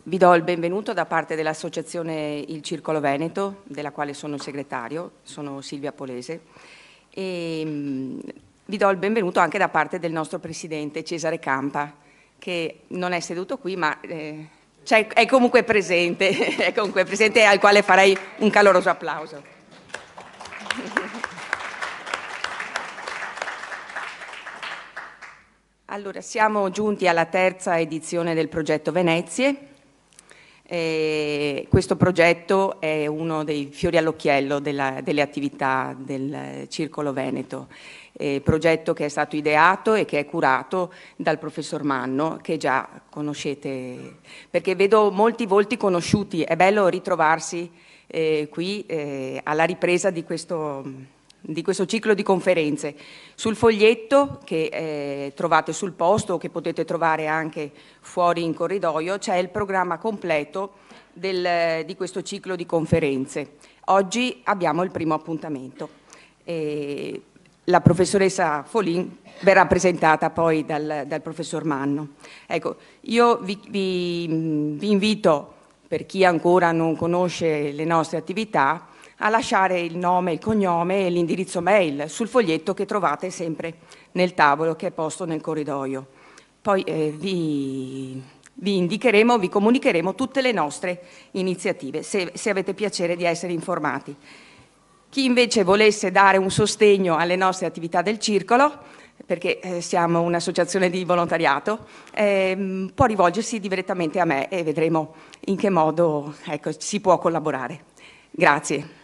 Vi do il benvenuto da parte dell'Associazione Il Circolo Veneto, della quale sono segretario, sono Silvia Polese, e vi do il benvenuto anche da parte del nostro Presidente Cesare Campa, che non è seduto qui, ma è comunque presente, e al quale farei un caloroso applauso. Allora, siamo giunti alla terza edizione del progetto Venezie. Questo progetto è uno dei fiori all'occhiello delle attività del Circolo Veneto, progetto che è stato ideato e che è curato dal professor Manno, che già conoscete, perché vedo molti volti conosciuti. È bello ritrovarsi qui alla ripresa di questo ciclo di conferenze. Sul foglietto che trovate sul posto o che potete trovare anche fuori in corridoio c'è il programma completo di questo ciclo di conferenze. Oggi abbiamo il primo appuntamento. La professoressa Folin verrà presentata poi dal professor Manno. Ecco, io vi invito, per chi ancora non conosce le nostre attività, a lasciare il nome, il cognome e l'indirizzo mail sul foglietto che trovate sempre nel tavolo che è posto nel corridoio. Poi vi indicheremo, vi comunicheremo tutte le nostre iniziative, se avete piacere di essere informati. Chi invece volesse dare un sostegno alle nostre attività del Circolo, perché siamo un'associazione di volontariato, può rivolgersi direttamente a me e vedremo in che modo si può collaborare. Grazie.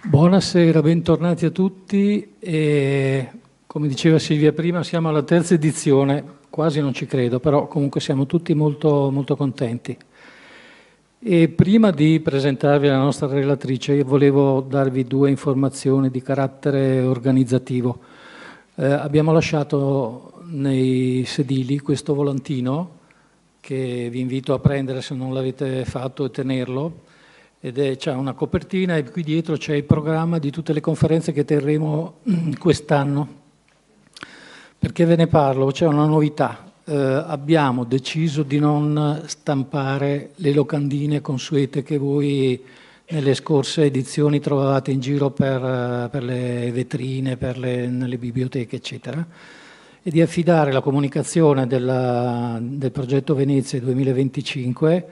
Buonasera, bentornati a tutti. Come diceva Silvia prima, siamo alla terza edizione, quasi non ci credo, però comunque siamo tutti molto, molto contenti. E prima di presentarvi la nostra relatrice, io volevo darvi due informazioni di carattere organizzativo. Abbiamo lasciato nei sedili questo volantino che vi invito a prendere se non l'avete fatto e tenerlo, ed c'è una copertina e qui dietro c'è il programma di tutte le conferenze che terremo quest'anno. Perché ve ne parlo? C'è una novità. Abbiamo deciso di non stampare le locandine consuete che voi nelle scorse edizioni trovavate in giro per le vetrine, nelle biblioteche, eccetera, e di affidare la comunicazione del progetto Venezia 2025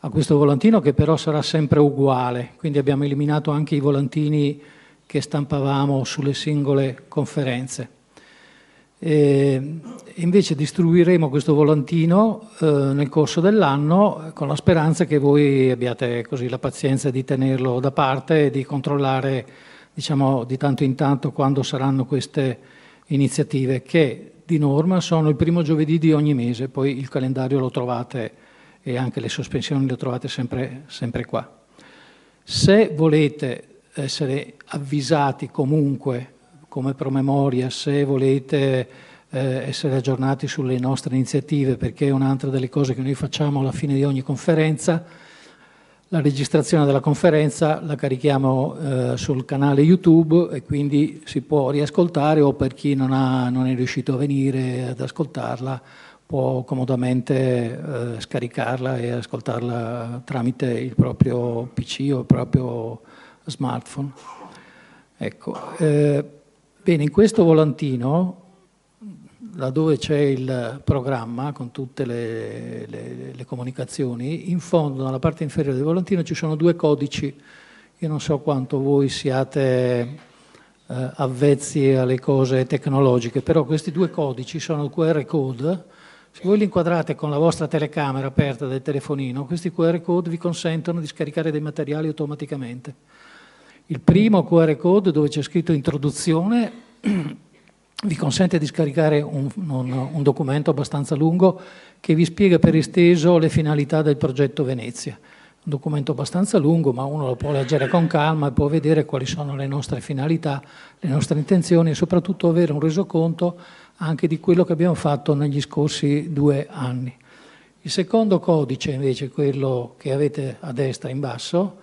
a questo volantino, che però sarà sempre uguale. Quindi abbiamo eliminato anche i volantini che stampavamo sulle singole conferenze. Invece distribuiremo questo volantino nel corso dell'anno, con la speranza che voi abbiate così la pazienza di tenerlo da parte e di controllare, diciamo, di tanto in tanto quando saranno queste iniziative, che di norma sono il primo giovedì di ogni mese. Poi il calendario lo trovate e anche le sospensioni le trovate sempre qua. Se volete essere avvisati comunque come promemoria, se volete essere aggiornati sulle nostre iniziative, perché è un'altra delle cose che noi facciamo alla fine di ogni conferenza, la registrazione della conferenza la carichiamo sul canale YouTube e quindi si può riascoltare, o per chi non è riuscito a venire ad ascoltarla può comodamente scaricarla e ascoltarla tramite il proprio PC o il proprio smartphone. Ecco, bene, in questo volantino, laddove c'è il programma con tutte le comunicazioni, in fondo, nella parte inferiore del volantino, ci sono due codici. Io non so quanto voi siate avvezzi alle cose tecnologiche, però questi due codici sono il QR code. Se voi li inquadrate con la vostra telecamera aperta del telefonino, questi QR code vi consentono di scaricare dei materiali automaticamente. Il primo QR code, dove c'è scritto introduzione, vi consente di scaricare un documento abbastanza lungo che vi spiega per esteso le finalità del progetto Venezia. Un documento abbastanza lungo, ma uno lo può leggere con calma e può vedere quali sono le nostre finalità, le nostre intenzioni e soprattutto avere un resoconto anche di quello che abbiamo fatto negli scorsi 2 anni. Il secondo codice, invece, quello che avete a destra in basso,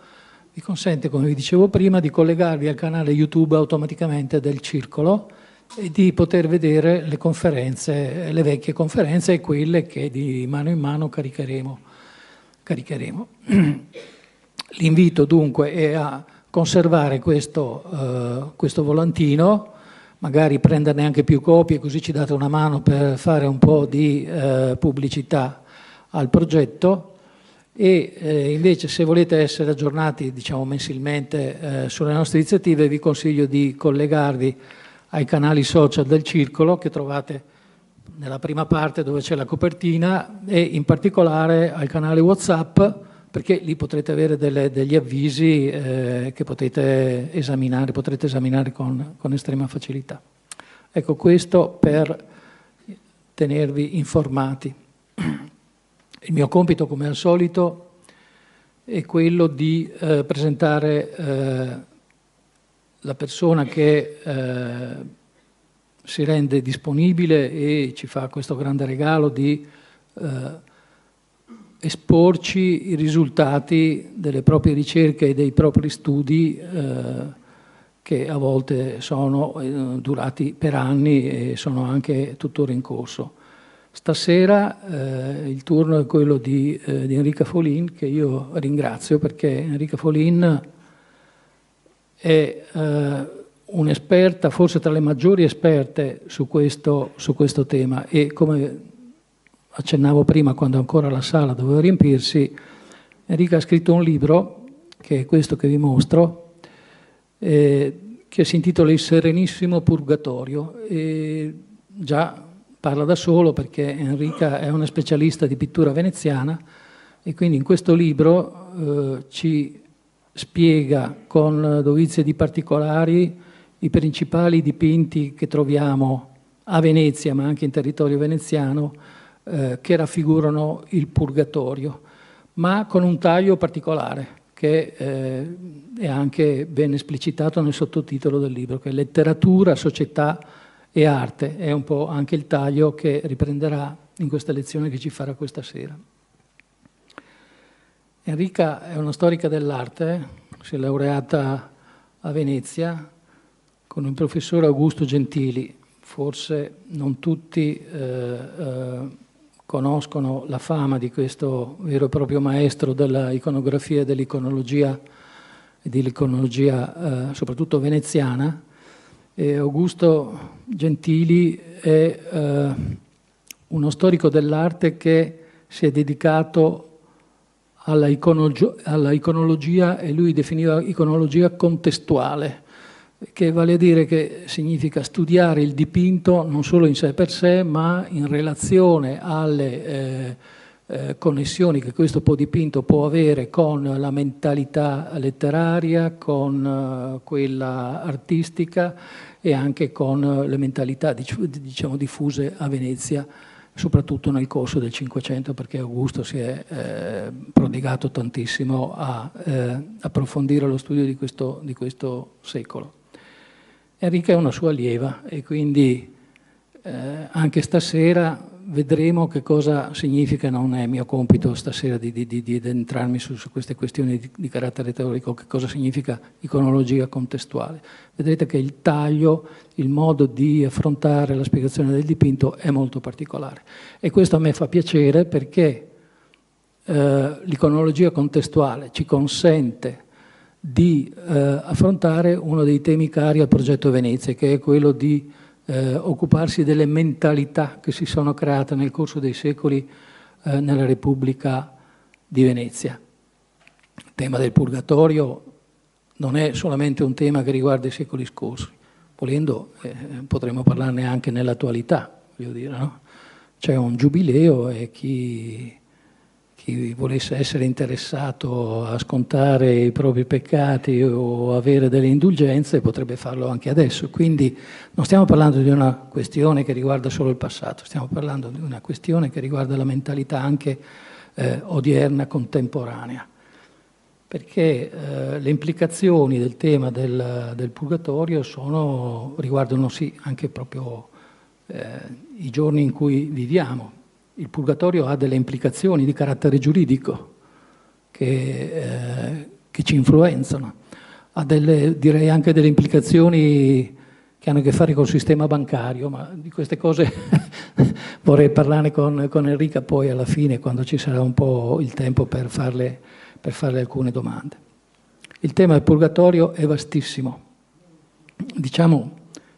vi consente, come vi dicevo prima, di collegarvi al canale YouTube automaticamente del Circolo e di poter vedere le conferenze, le vecchie conferenze e quelle che di mano in mano caricheremo. L'invito dunque è a conservare questo volantino, magari prenderne anche più copie, così ci date una mano per fare un po' di pubblicità al progetto. E invece, se volete essere aggiornati, diciamo, mensilmente sulle nostre iniziative, vi consiglio di collegarvi ai canali social del Circolo, che trovate nella prima parte dove c'è la copertina, e in particolare al canale WhatsApp, perché lì potrete avere degli avvisi che potrete esaminare con estrema facilità. Ecco, questo per tenervi informati. Il mio compito, come al solito, è quello di presentare la persona che si rende disponibile e ci fa questo grande regalo di esporci i risultati delle proprie ricerche e dei propri studi che a volte sono durati per anni e sono anche tuttora in corso. Stasera il turno è quello di Enrica Folin, che io ringrazio perché Enrica Folin è un'esperta, forse tra le maggiori esperte su questo tema, e come accennavo prima, quando ancora la sala doveva riempirsi, Enrica ha scritto un libro, che è questo che vi mostro, che si intitola Il Serenissimo Purgatorio, e già parla da solo perché Enrica è una specialista di pittura veneziana e quindi in questo libro ci spiega con dovizie di particolari i principali dipinti che troviamo a Venezia, ma anche in territorio veneziano, che raffigurano il Purgatorio, ma con un taglio particolare che è anche ben esplicitato nel sottotitolo del libro, che è Letteratura, Società e Arte. È un po' anche il taglio che riprenderà in questa lezione che ci farà questa sera. Enrica è una storica dell'arte, si è laureata a Venezia con il professore Augusto Gentili. Forse non tutti conoscono la fama di questo vero e proprio maestro della iconografia e dell'iconologia, e dell'iconologia soprattutto veneziana. E Augusto Gentili è uno storico dell'arte che si è dedicato alla iconologia, e lui definiva iconologia contestuale, che vale a dire che significa studiare il dipinto non solo in sé per sé, ma in relazione alle connessioni che questo dipinto può avere con la mentalità letteraria, con quella artistica e anche con le mentalità, diciamo, diffuse a Venezia, soprattutto nel corso del Cinquecento, perché Augusto si è prodigato tantissimo a approfondire lo studio di questo secolo. Enrica è una sua allieva e quindi anche stasera vedremo che cosa significa. Non è mio compito stasera di addentrarmi su queste questioni di carattere teorico, che cosa significa iconologia contestuale. Vedrete che il taglio, il modo di affrontare la spiegazione del dipinto è molto particolare. E questo a me fa piacere perché l'iconologia contestuale ci consente di affrontare uno dei temi cari al progetto Venezia, che è quello di occuparsi delle mentalità che si sono create nel corso dei secoli nella Repubblica di Venezia. Il tema del purgatorio non è solamente un tema che riguarda i secoli scorsi, volendo potremmo parlarne anche nell'attualità, voglio dire, no? C'è un giubileo e chi volesse essere interessato a scontare i propri peccati o avere delle indulgenze potrebbe farlo anche adesso. Quindi non stiamo parlando di una questione che riguarda solo il passato, stiamo parlando di una questione che riguarda la mentalità anche odierna, contemporanea. Perché le implicazioni del tema del purgatorio riguardano sì anche proprio i giorni in cui viviamo. Il purgatorio ha delle implicazioni di carattere giuridico che ci influenzano, ha direi anche delle implicazioni che hanno a che fare col sistema bancario, ma di queste cose vorrei parlarne con Enrica poi alla fine, quando ci sarà un po' il tempo per farle alcune domande. Il tema del purgatorio è vastissimo. Diciamo,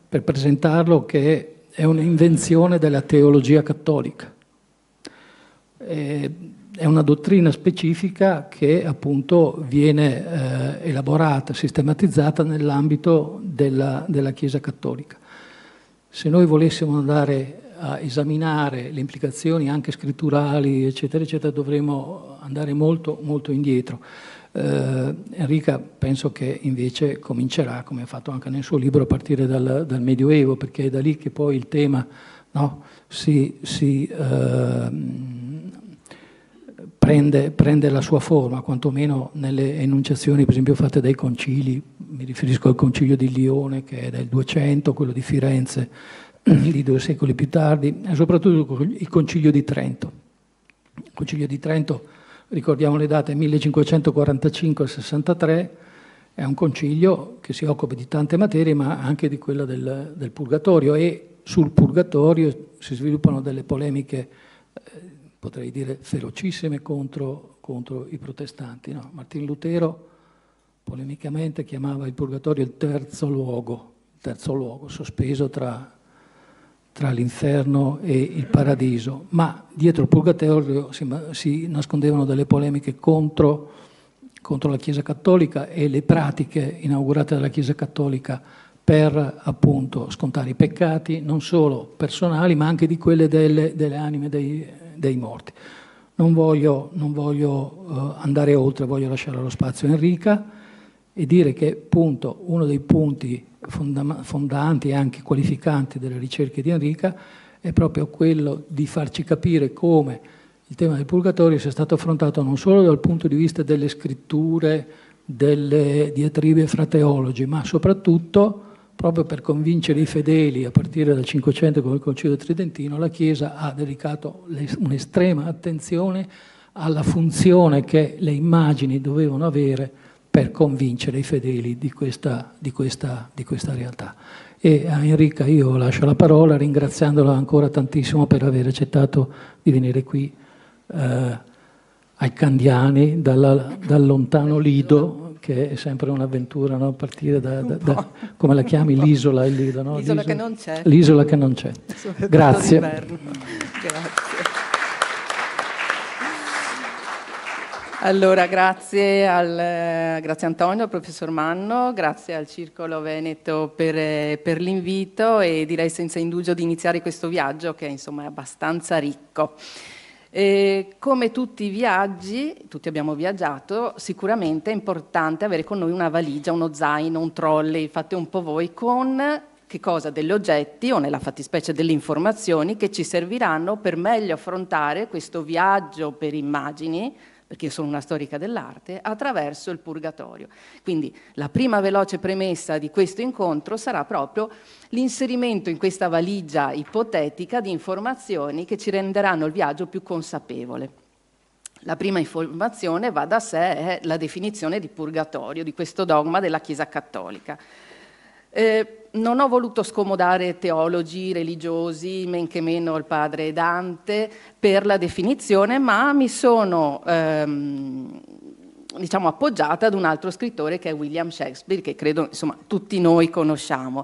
per presentarlo, che è un'invenzione della teologia cattolica. È una dottrina specifica che appunto viene elaborata, sistematizzata nell'ambito della Chiesa cattolica. Se noi volessimo andare a esaminare le implicazioni anche scritturali, eccetera, eccetera, dovremmo andare molto, molto indietro. Enrica penso che invece comincerà, come ha fatto anche nel suo libro, a partire dal Medioevo, perché è da lì che poi il tema, no, prende la sua forma, quantomeno nelle enunciazioni per esempio fatte dai concili. Mi riferisco al concilio di Lione, che è del 200, quello di Firenze di 2 secoli più tardi, e soprattutto il concilio di Trento. Il concilio di Trento, ricordiamo le date, 1545-63, è un concilio che si occupa di tante materie, ma anche di quella del purgatorio, e sul purgatorio si sviluppano delle polemiche, potrei dire ferocissime, contro i protestanti. No? Martin Lutero polemicamente chiamava il purgatorio il terzo luogo, sospeso tra l'inferno e il paradiso, ma dietro il purgatorio si nascondevano delle polemiche contro la Chiesa cattolica e le pratiche inaugurate dalla Chiesa cattolica per appunto scontare i peccati, non solo personali, ma anche di quelle delle anime dei morti. Non voglio andare oltre, voglio lasciare lo spazio a Enrica e dire che appunto uno dei punti fondanti e anche qualificanti delle ricerche di Enrica è proprio quello di farci capire come il tema del purgatorio sia stato affrontato non solo dal punto di vista delle scritture, delle diatribe fra teologi, ma soprattutto proprio per convincere i fedeli, a partire dal 500 con il Concilio Tridentino, la Chiesa ha dedicato un'estrema attenzione alla funzione che le immagini dovevano avere per convincere i fedeli di questa realtà. E a Enrica io lascio la parola, ringraziandola ancora tantissimo per aver accettato di venire qui ai Candiani, dal lontano Lido, che è sempre un'avventura, no? Partire da come la chiami, l'isola, il Lido, no? L'isola che non c'è. L'isola che non c'è. Grazie. Grazie. Allora, grazie Antonio, al professor Manno, grazie al Circolo Veneto per l'invito, e direi senza indugio di iniziare questo viaggio che insomma è abbastanza ricco. Come tutti i viaggi, tutti abbiamo viaggiato, sicuramente è importante avere con noi una valigia, uno zaino, un trolley, fate un po' voi, con che cosa? Degli oggetti, o nella fattispecie delle informazioni, che ci serviranno per meglio affrontare questo viaggio per immagini, perché io sono una storica dell'arte, attraverso il purgatorio. Quindi la prima veloce premessa di questo incontro sarà proprio l'inserimento in questa valigia ipotetica di informazioni che ci renderanno il viaggio più consapevole. La prima informazione, va da sé, è la definizione di purgatorio, di questo dogma della Chiesa cattolica. Non ho voluto scomodare teologi, religiosi, men che meno il padre Dante, per la definizione, ma mi sono appoggiata ad un altro scrittore, che è William Shakespeare, che credo insomma tutti noi conosciamo.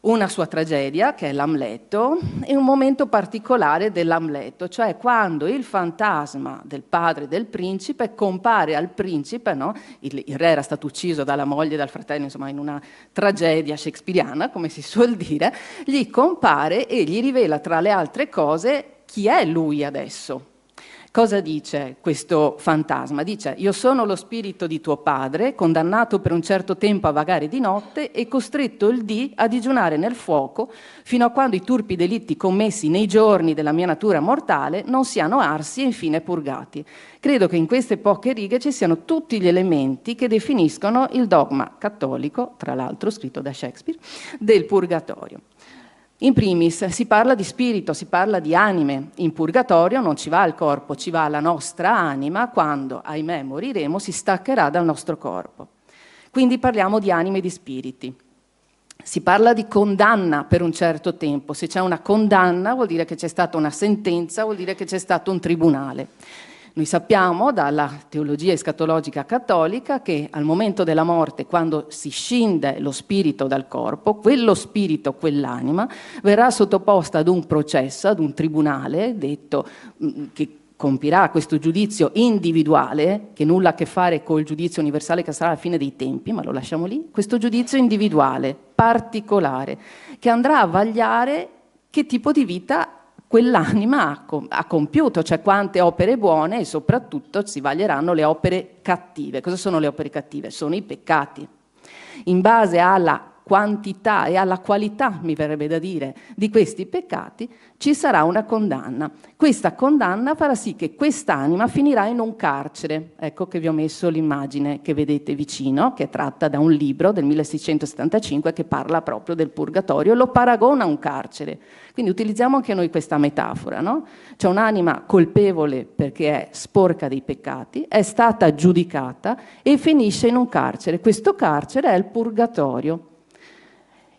Una sua tragedia, che è l'Amleto, e un momento particolare dell'Amleto, cioè quando il fantasma del padre del principe compare al principe, no? Il re era stato ucciso dalla moglie e dal fratello, insomma in una tragedia shakespeariana, come si suol dire, gli compare e gli rivela tra le altre cose chi è lui adesso. Cosa dice questo fantasma? Dice: io sono lo spirito di tuo padre, condannato per un certo tempo a vagare di notte e costretto il dì a digiunare nel fuoco fino a quando i turpi delitti commessi nei giorni della mia natura mortale non siano arsi e infine purgati. Credo che in queste poche righe ci siano tutti gli elementi che definiscono il dogma cattolico, tra l'altro scritto da Shakespeare, del purgatorio. In primis si parla di spirito, si parla di anime. In purgatorio non ci va il corpo, ci va la nostra anima, quando, ahimè, moriremo, si staccherà dal nostro corpo. Quindi parliamo di anime e di spiriti. Si parla di condanna per un certo tempo. Se c'è una condanna vuol dire che c'è stata una sentenza, vuol dire che c'è stato un tribunale. Noi sappiamo dalla teologia escatologica cattolica che al momento della morte, quando si scinde lo spirito dal corpo, quello spirito, quell'anima, verrà sottoposta ad un processo, ad un tribunale, detto che compirà questo giudizio individuale, che nulla ha a che fare col giudizio universale che sarà alla fine dei tempi, ma lo lasciamo lì, questo giudizio individuale, particolare, che andrà a vagliare che tipo di vita quell'anima ha compiuto, cioè quante opere buone e soprattutto si vaglieranno le opere cattive. Cosa sono le opere cattive? Sono i peccati. In base alla quantità e alla qualità, mi verrebbe da dire, di questi peccati, ci sarà una condanna. Questa condanna farà sì che quest'anima finirà in un carcere. Ecco che vi ho messo l'immagine che vedete vicino, che è tratta da un libro del 1675 che parla proprio del purgatorio, lo paragona a un carcere. Quindi utilizziamo anche noi questa metafora, no? C'è un'anima colpevole perché è sporca dei peccati, è stata giudicata e finisce in un carcere. Questo carcere è il purgatorio.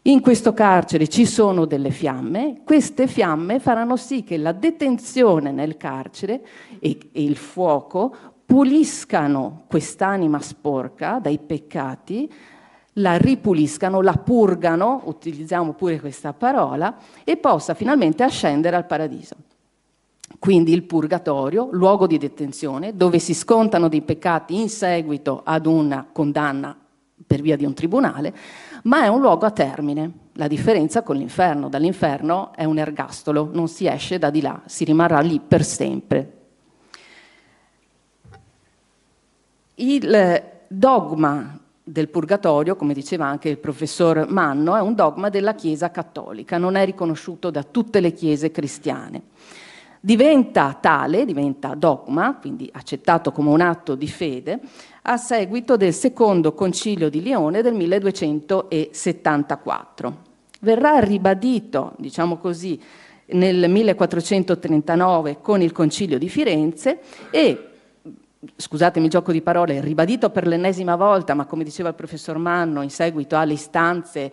In questo carcere ci sono delle fiamme, queste fiamme faranno sì che la detenzione nel carcere e il fuoco puliscano quest'anima sporca dai peccati, la ripuliscano, la purgano, utilizziamo pure questa parola, e possa finalmente ascendere al paradiso. Quindi il purgatorio, luogo di detenzione, dove si scontano dei peccati in seguito ad una condanna per via di un tribunale, ma è un luogo a termine. La differenza con l'inferno: dall'inferno è un ergastolo, non si esce da di là, si rimarrà lì per sempre. Il dogma del purgatorio, come diceva anche il professor Manno, è un dogma della Chiesa cattolica, non è riconosciuto da tutte le chiese cristiane. Diventa tale, diventa dogma, quindi accettato come un atto di fede, a seguito del secondo concilio di Lione del 1274. Verrà ribadito, diciamo così, nel 1439 con il concilio di Firenze e, scusatemi il gioco di parole, ribadito per l'ennesima volta, ma come diceva il professor Manno, in seguito alle istanze,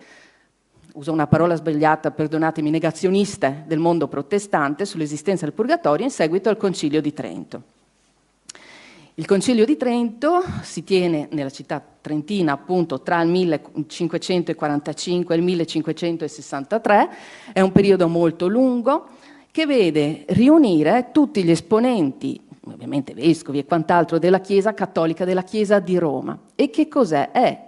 uso una parola sbagliata, perdonatemi, negazioniste del mondo protestante sull'esistenza del purgatorio, in seguito al Concilio di Trento. Il Concilio di Trento si tiene nella città trentina appunto tra il 1545 e il 1563, è un periodo molto lungo che vede riunire tutti gli esponenti, ovviamente vescovi e quant'altro, della Chiesa cattolica, della Chiesa di Roma. E che cos'è? È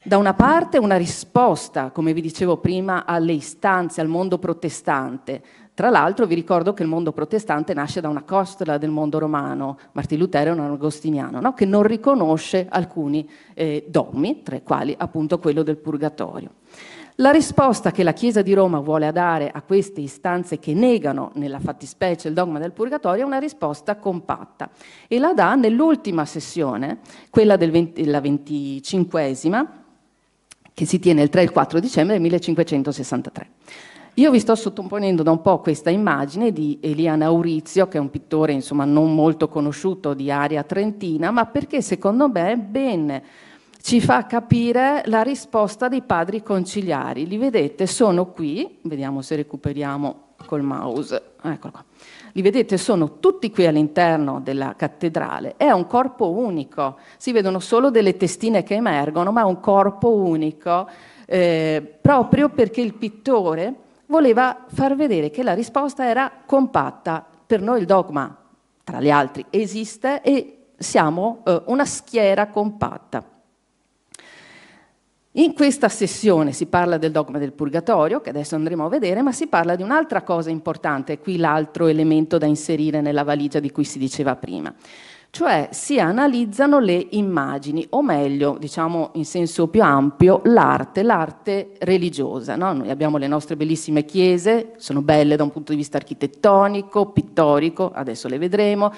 da una parte una risposta, come vi dicevo prima, alle istanze, al mondo protestante. Tra l'altro vi ricordo che il mondo protestante nasce da una costola del mondo romano, Martin Lutero è un agostiniano, no? Che non riconosce alcuni dogmi, tra i quali appunto quello del purgatorio. La risposta che la Chiesa di Roma vuole dare a queste istanze che negano nella fattispecie il dogma del purgatorio è una risposta compatta e la dà nell'ultima sessione, quella della 25esima, che si tiene il 3 e il 4 dicembre del 1563. Io vi sto sottoponendo da un po' questa immagine di Elia Naurizio, che è un pittore insomma non molto conosciuto di area trentina, ma perché secondo me ben ci fa capire la risposta dei padri conciliari. Li vedete? Sono qui, vediamo se recuperiamo col mouse, eccolo qua. Li vedete? Sono tutti qui all'interno della cattedrale, è un corpo unico, si vedono solo delle testine che emergono, ma è un corpo unico, proprio perché il pittore voleva far vedere che la risposta era compatta. Per noi il dogma, tra gli altri, esiste e siamo una schiera compatta. In questa sessione si parla del dogma del purgatorio, che adesso andremo a vedere, ma si parla di un'altra cosa importante, qui l'altro elemento da inserire nella valigia di cui si diceva prima. Cioè si analizzano le immagini, o meglio, diciamo in senso più ampio, l'arte religiosa. No? Noi abbiamo le nostre bellissime chiese, sono belle da un punto di vista architettonico, pittorico, adesso le vedremo,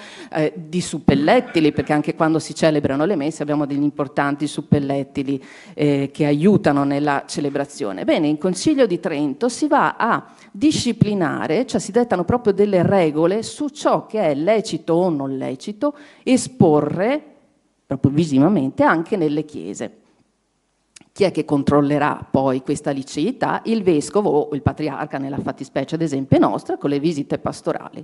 di suppellettili, perché anche quando si celebrano le messe abbiamo degli importanti suppellettili che aiutano nella celebrazione. Bene, in Concilio di Trento si va a disciplinare, cioè si dettano proprio delle regole su ciò che è lecito o non lecito esporre proprio visivamente anche nelle chiese. Chi è che controllerà poi questa liceità? Il vescovo o il patriarca, nella fattispecie ad esempio nostra, con le visite pastorali.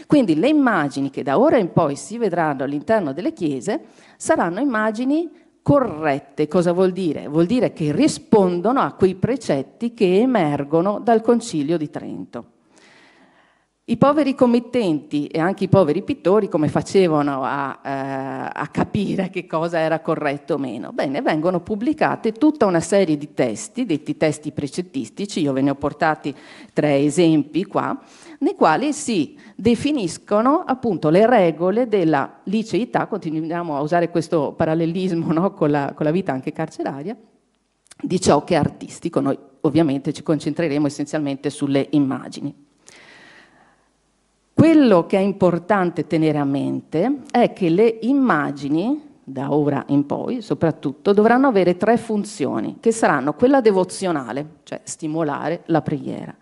Quindi le immagini che da ora in poi si vedranno all'interno delle chiese saranno immagini corrette. Cosa vuol dire? Vuol dire che rispondono a quei precetti che emergono dal Concilio di Trento. I poveri committenti e anche i poveri pittori come facevano a capire che cosa era corretto o meno? Bene, vengono pubblicate tutta una serie di testi, detti testi precettistici, io ve ne ho portati 3 esempi qua, nei quali si definiscono appunto le regole della liceità, continuiamo a usare questo parallelismo, no, con la vita anche carceraria, di ciò che è artistico. Noi ovviamente ci concentreremo essenzialmente sulle immagini. Quello che è importante tenere a mente è che le immagini, da ora in poi soprattutto, dovranno avere 3 funzioni, che saranno quella devozionale, cioè stimolare la preghiera.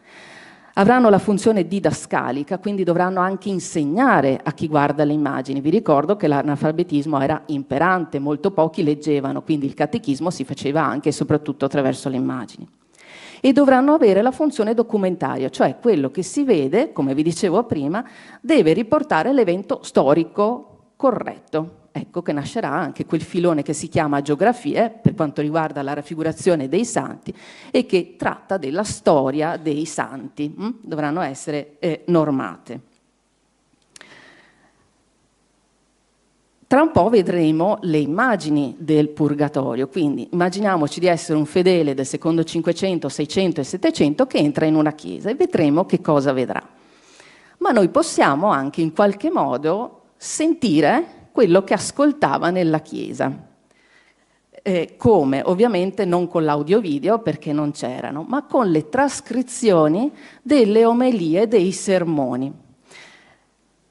Avranno la funzione didascalica, quindi dovranno anche insegnare a chi guarda le immagini. Vi ricordo che l'analfabetismo era imperante, molto pochi leggevano, quindi il catechismo si faceva anche e soprattutto attraverso le immagini. E dovranno avere la funzione documentaria, cioè quello che si vede, come vi dicevo prima, deve riportare l'evento storico corretto. Ecco che nascerà anche quel filone che si chiama geografie, per quanto riguarda la raffigurazione dei santi, e che tratta della storia dei santi. Dovranno essere normate. Tra un po' vedremo le immagini del purgatorio, quindi immaginiamoci di essere un fedele del secondo 500, 600 e 700 che entra in una chiesa e vedremo che cosa vedrà. Ma noi possiamo anche in qualche modo sentire quello che ascoltava nella chiesa. Come? Ovviamente non con l'audio-video perché non c'erano, ma con le trascrizioni delle omelie dei sermoni.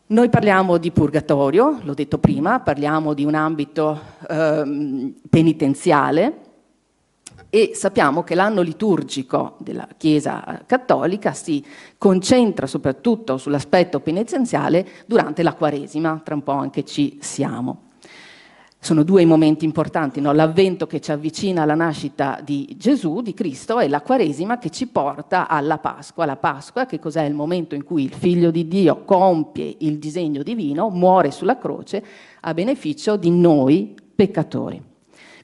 Noi parliamo di purgatorio, l'ho detto prima, parliamo di un ambito penitenziale e sappiamo che l'anno liturgico della Chiesa cattolica si concentra soprattutto sull'aspetto penitenziale durante la Quaresima, tra un po' anche ci siamo. Sono 2 i momenti importanti, no? L'avvento che ci avvicina alla nascita di Gesù, di Cristo, e la Quaresima che ci porta alla Pasqua. La Pasqua, che cos'è? Il momento in cui il Figlio di Dio compie il disegno divino, muore sulla croce a beneficio di noi peccatori.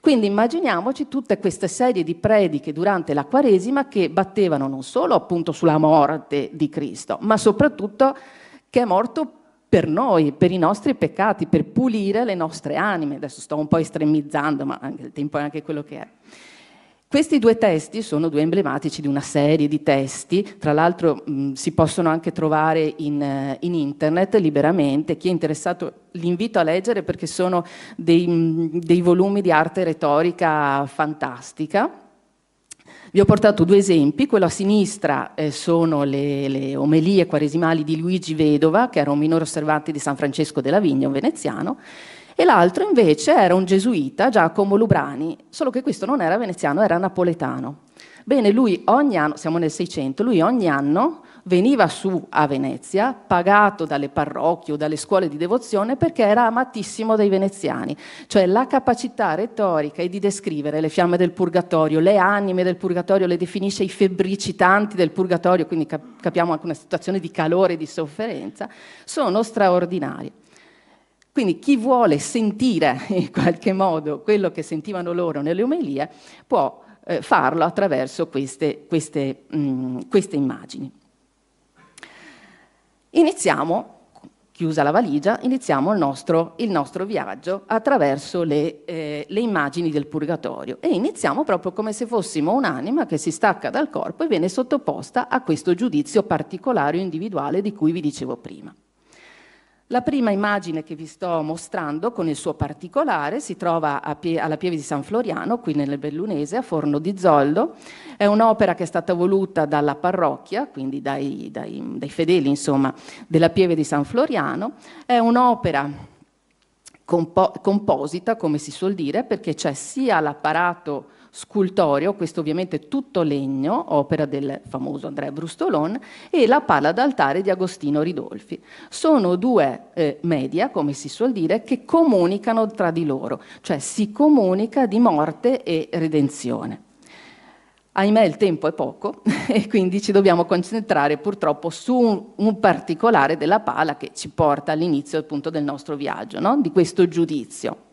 Quindi immaginiamoci tutte queste serie di prediche durante la Quaresima che battevano non solo appunto sulla morte di Cristo, ma soprattutto che è morto per noi, per i nostri peccati, per pulire le nostre anime. Adesso sto un po' estremizzando, ma anche il tempo è anche quello che è. Questi 2 testi sono 2 emblematici di una serie di testi, tra l'altro si possono anche trovare in internet liberamente. Chi è interessato li invito a leggere perché sono dei volumi di arte retorica fantastica. Vi ho portato 2 esempi, quello a sinistra sono le omelie quaresimali di Luigi Vedova, che era un minore osservante di San Francesco della Vigna, un veneziano, e l'altro invece era un gesuita, Giacomo Lubrani, solo che questo non era veneziano, era napoletano. Bene, lui ogni anno, siamo nel 600, lui ogni anno veniva su a Venezia, pagato dalle parrocchie o dalle scuole di devozione perché era amatissimo dai veneziani. Cioè la capacità retorica è di descrivere le fiamme del purgatorio, le anime del purgatorio, le definisce i febbricitanti del purgatorio, quindi capiamo anche una situazione di calore e di sofferenza, sono straordinarie. Quindi chi vuole sentire in qualche modo quello che sentivano loro nelle omelie può farlo attraverso queste immagini. Iniziamo, chiusa la valigia, iniziamo il nostro viaggio attraverso le immagini del purgatorio e iniziamo proprio come se fossimo un'anima che si stacca dal corpo e viene sottoposta a questo giudizio particolare o individuale di cui vi dicevo prima. La prima immagine che vi sto mostrando con il suo particolare si trova alla Pieve di San Floriano, qui nel Bellunese, a Forno di Zoldo. È un'opera che è stata voluta dalla parrocchia, quindi dai fedeli, insomma, della Pieve di San Floriano. È un'opera composita, come si suol dire, perché c'è sia l'apparato scultoreo, questo ovviamente tutto legno, opera del famoso Andrea Brustolon, e la pala d'altare di Agostino Ridolfi. Sono due media, come si suol dire, che comunicano tra di loro, cioè si comunica di morte e redenzione. Ahimè il tempo è poco e quindi ci dobbiamo concentrare purtroppo su un particolare della pala che ci porta all'inizio appunto del nostro viaggio, no? Di questo giudizio.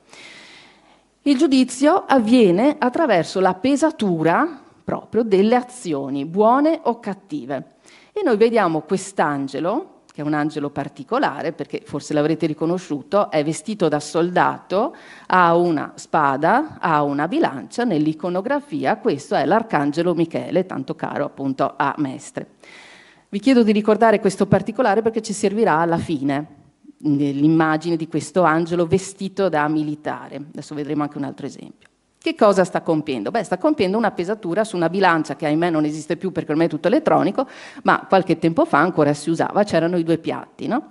Il giudizio avviene attraverso la pesatura proprio delle azioni, buone o cattive. E noi vediamo quest'angelo, che è un angelo particolare, perché forse l'avrete riconosciuto, è vestito da soldato, ha una spada, ha una bilancia, nell'iconografia questo è l'arcangelo Michele, tanto caro appunto a Mestre. Vi chiedo di ricordare questo particolare perché ci servirà alla fine, l'immagine di questo angelo vestito da militare. Adesso vedremo anche un altro esempio. Che cosa sta compiendo? Beh, sta compiendo una pesatura su una bilancia che ahimè non esiste più perché ormai è tutto elettronico, ma qualche tempo fa ancora si usava, c'erano i due piatti, no?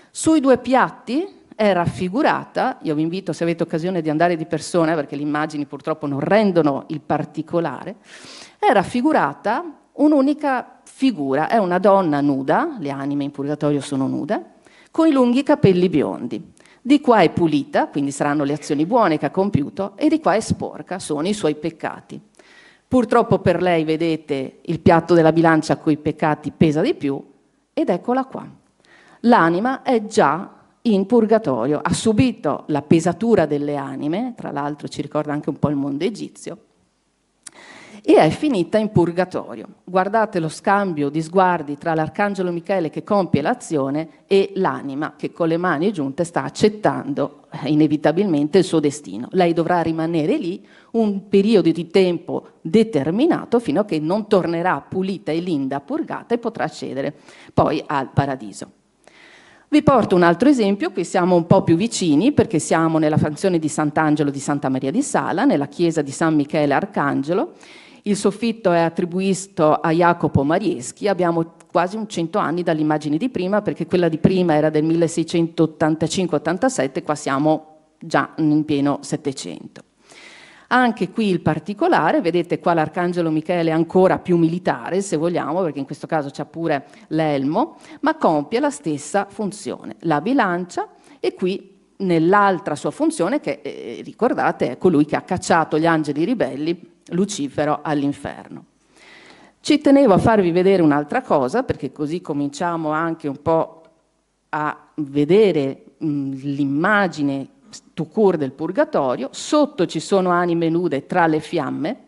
Sui due piatti è raffigurata, io vi invito se avete occasione di andare di persona, perché le immagini purtroppo non rendono il particolare, è raffigurata un'unica figura, è una donna nuda, le anime in purgatorio sono nude, con i lunghi capelli biondi. Di qua è pulita, quindi saranno le azioni buone che ha compiuto, e di qua è sporca, sono i suoi peccati. Purtroppo per lei, vedete, il piatto della bilancia con i peccati pesa di più, ed eccola qua. L'anima è già in purgatorio, ha subito la pesatura delle anime, tra l'altro ci ricorda anche un po' il mondo egizio, e è finita in purgatorio. Guardate lo scambio di sguardi tra l'arcangelo Michele che compie l'azione e l'anima che con le mani giunte sta accettando inevitabilmente il suo destino. Lei dovrà rimanere lì un periodo di tempo determinato fino a che non tornerà pulita e linda, purgata, e potrà accedere poi al paradiso. Vi porto un altro esempio, qui siamo un po' più vicini perché siamo nella frazione di Sant'Angelo di Santa Maria di Sala, nella chiesa di San Michele Arcangelo. Il soffitto è attribuito a Jacopo Marieschi, abbiamo quasi 100 anni dall'immagine di prima, perché quella di prima era del 1685-87, qua siamo già in pieno 700. Anche qui il particolare, vedete qua l'arcangelo Michele è ancora più militare, se vogliamo, perché in questo caso c'ha pure l'elmo, ma compie la stessa funzione, la bilancia, e qui nell'altra sua funzione che, ricordate, è colui che ha cacciato gli angeli ribelli, Lucifero, all'inferno. Ci tenevo a farvi vedere un'altra cosa, perché così cominciamo anche un po' a vedere l'immagine tout court del purgatorio. Sotto ci sono anime nude tra le fiamme,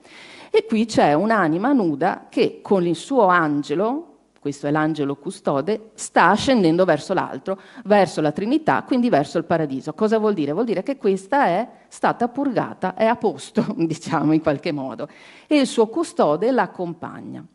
e qui c'è un'anima nuda che con il suo angelo, questo è l'angelo custode, sta scendendo verso l'altro, verso la Trinità, quindi verso il paradiso. Cosa vuol dire? Vuol dire che questa è stata purgata, è a posto, diciamo in qualche modo, e il suo custode l'accompagna.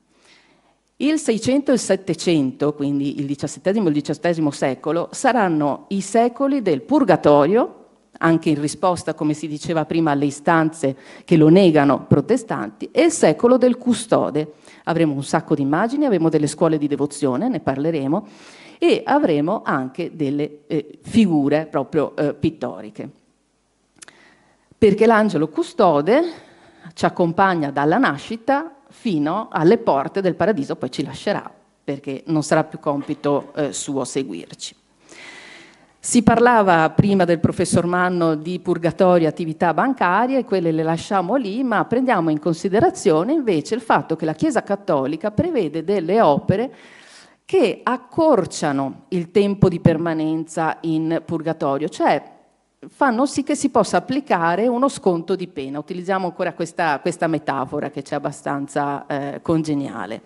Il 600 e il 700, quindi il XVII e il XVIII secolo, saranno i secoli del purgatorio, anche in risposta, come si diceva prima, alle istanze che lo negano protestanti, e il secolo del custode. Avremo un sacco di immagini, avremo delle scuole di devozione, ne parleremo, e avremo anche delle figure proprio pittoriche. Perché l'angelo custode ci accompagna dalla nascita fino alle porte del paradiso, poi ci lascerà, perché non sarà più compito suo seguirci. Si parlava prima del professor Manno di purgatorio e attività bancarie, quelle le lasciamo lì, ma prendiamo in considerazione invece il fatto che la Chiesa Cattolica prevede delle opere che accorciano il tempo di permanenza in purgatorio, cioè fanno sì che si possa applicare uno sconto di pena. Utilizziamo ancora questa metafora che c'è abbastanza congeniale.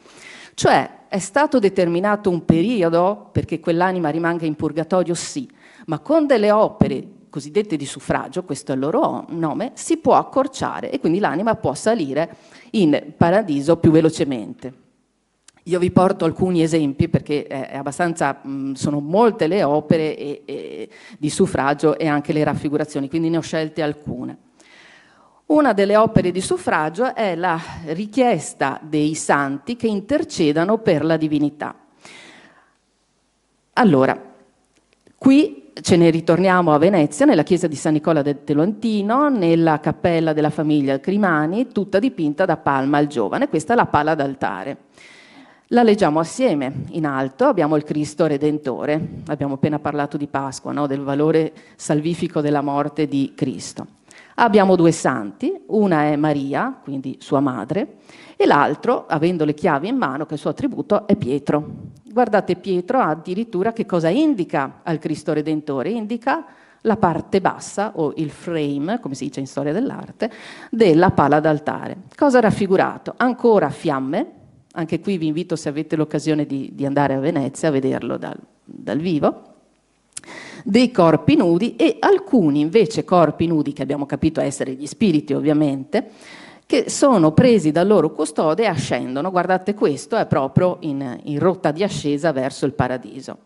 Cioè è stato determinato un periodo perché quell'anima rimanga in purgatorio, sì, ma con delle opere cosiddette di suffragio, questo è il loro nome, si può accorciare e quindi l'anima può salire in paradiso più velocemente. Io vi porto alcuni esempi perché è abbastanza, sono molte le opere di suffragio e anche le raffigurazioni, quindi ne ho scelte alcune. Una delle opere di suffragio è la richiesta dei santi che intercedano per la divinità. Allora, qui Ce ne ritorniamo a Venezia, nella chiesa di San Nicola del Tolentino, nella cappella della famiglia Grimani, tutta dipinta da Palma il Giovane. Questa è la pala d'altare. La leggiamo assieme. In alto abbiamo il Cristo Redentore. Abbiamo appena parlato di Pasqua, no? Del valore salvifico della morte di Cristo. Abbiamo due santi, una è Maria, quindi sua madre, e l'altro, avendo le chiavi in mano, che è il suo attributo, è Pietro. Guardate, Pietro addirittura che cosa indica al Cristo Redentore? Indica la parte bassa, o il frame, come si dice in storia dell'arte, della pala d'altare. Cosa è raffigurato? Ancora fiamme, anche qui vi invito, se avete l'occasione di andare a Venezia, a vederlo dal vivo, dei corpi nudi e alcuni invece corpi nudi, che abbiamo capito essere gli spiriti ovviamente, che sono presi dal loro custode e ascendono. Guardate, questo è proprio in rotta di ascesa verso il paradiso.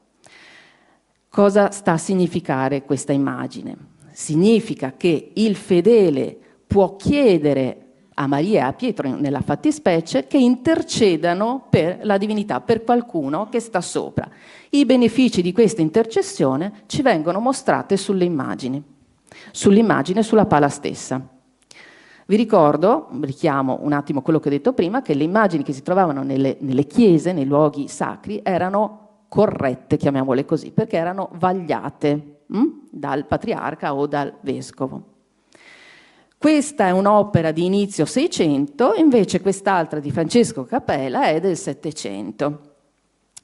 Cosa sta a significare questa immagine? Significa che il fedele può chiedere a Maria e a Pietro, nella fattispecie, che intercedano per la divinità, per qualcuno che sta sopra. I benefici di questa intercessione ci vengono mostrate sull'immagine, sulla pala stessa. Vi ricordo, richiamo un attimo quello che ho detto prima, che le immagini che si trovavano nelle chiese, nei luoghi sacri, erano corrette, chiamiamole così, perché erano vagliate dal patriarca o dal vescovo. Questa è un'opera di inizio 600, invece quest'altra di Francesco Capella è del 700.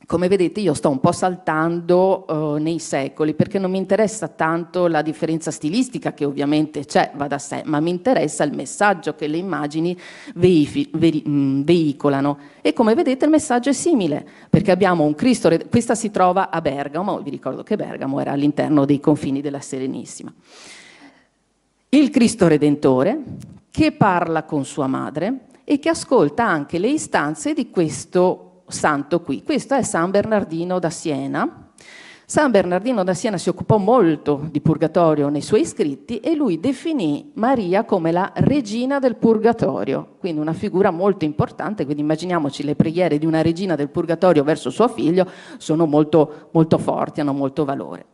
Come vedete io sto un po' saltando nei secoli, perché non mi interessa tanto la differenza stilistica, che ovviamente c'è, va da sé, ma mi interessa il messaggio che le immagini veicolano. E come vedete il messaggio è simile, perché abbiamo un Cristo, questa si trova a Bergamo, vi ricordo che Bergamo era all'interno dei confini della Serenissima. Il Cristo Redentore che parla con sua madre e che ascolta anche le istanze di questo santo qui. Questo è San Bernardino da Siena. San Bernardino da Siena si occupò molto di purgatorio nei suoi scritti e lui definì Maria come la regina del purgatorio, quindi una figura molto importante. Quindi immaginiamoci, le preghiere di una regina del purgatorio verso suo figlio sono molto, molto forti, hanno molto valore.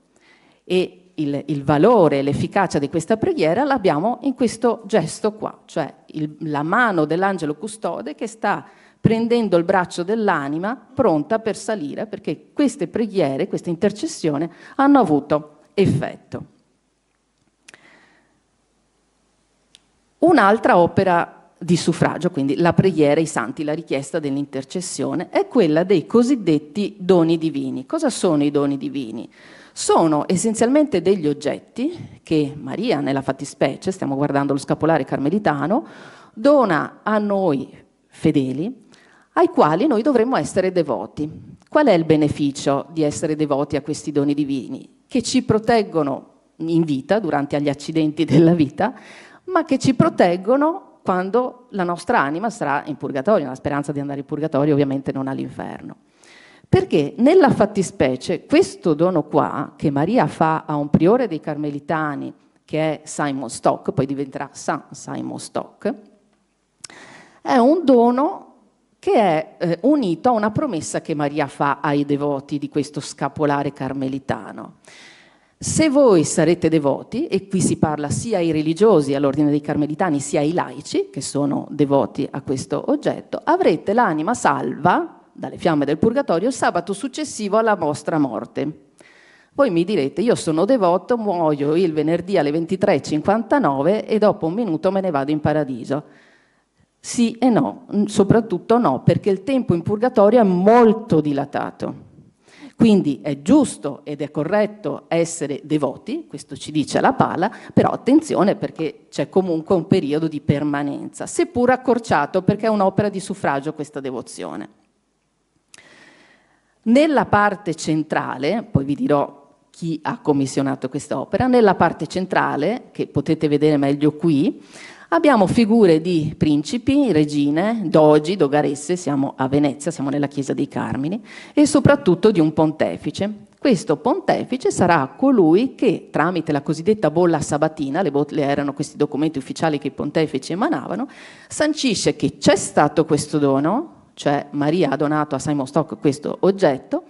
E il valore e l'efficacia di questa preghiera l'abbiamo in questo gesto qua, cioè la mano dell'angelo custode che sta prendendo il braccio dell'anima pronta per salire, perché queste preghiere, questa intercessione hanno avuto effetto. Un'altra opera di suffragio, quindi la preghiera, i santi, la richiesta dell'intercessione, è quella dei cosiddetti doni divini. Cosa sono i doni divini? Sono essenzialmente degli oggetti che Maria, nella fattispecie, stiamo guardando lo scapolare carmelitano, dona a noi fedeli, ai quali noi dovremmo essere devoti. Qual è il beneficio di essere devoti a questi doni divini? Che ci proteggono in vita, durante gli accidenti della vita, ma che ci proteggono quando la nostra anima sarà in purgatorio, la speranza di andare in purgatorio ovviamente non all'inferno. Perché nella fattispecie questo dono qua, che Maria fa a un priore dei Carmelitani, che è Simon Stock, poi diventerà San Simon Stock, è un dono che è unito a una promessa che Maria fa ai devoti di questo scapolare carmelitano. Se voi sarete devoti, e qui si parla sia ai religiosi all'ordine dei Carmelitani, sia ai laici, che sono devoti a questo oggetto, avrete l'anima salva dalle fiamme del purgatorio il sabato successivo alla vostra morte. Voi mi direte, io sono devoto, muoio il venerdì alle 23:59 e dopo un minuto me ne vado in paradiso. Sì e no, soprattutto no, perché il tempo in purgatorio è molto dilatato. Quindi è giusto ed è corretto essere devoti, questo ci dice la pala, però attenzione perché c'è comunque un periodo di permanenza, seppur accorciato, perché è un'opera di suffragio questa devozione. Nella parte centrale, poi vi dirò chi ha commissionato quest'opera, nella parte centrale, che potete vedere meglio qui, abbiamo figure di principi, regine, dogi, dogaresse, siamo a Venezia, siamo nella chiesa dei Carmini, e soprattutto di un pontefice. Questo pontefice sarà colui che, tramite la cosiddetta bolla sabatina, le bolle erano questi documenti ufficiali che i pontefici emanavano, sancisce che c'è stato questo dono, cioè Maria ha donato a Simon Stock questo oggetto,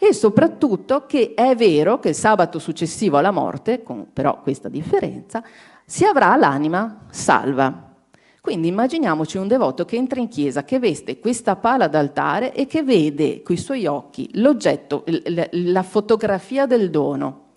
e soprattutto che è vero che il sabato successivo alla morte, con però questa differenza, si avrà l'anima salva. Quindi immaginiamoci un devoto che entra in chiesa, che veste questa pala d'altare e che vede coi suoi occhi l'oggetto, la fotografia del dono,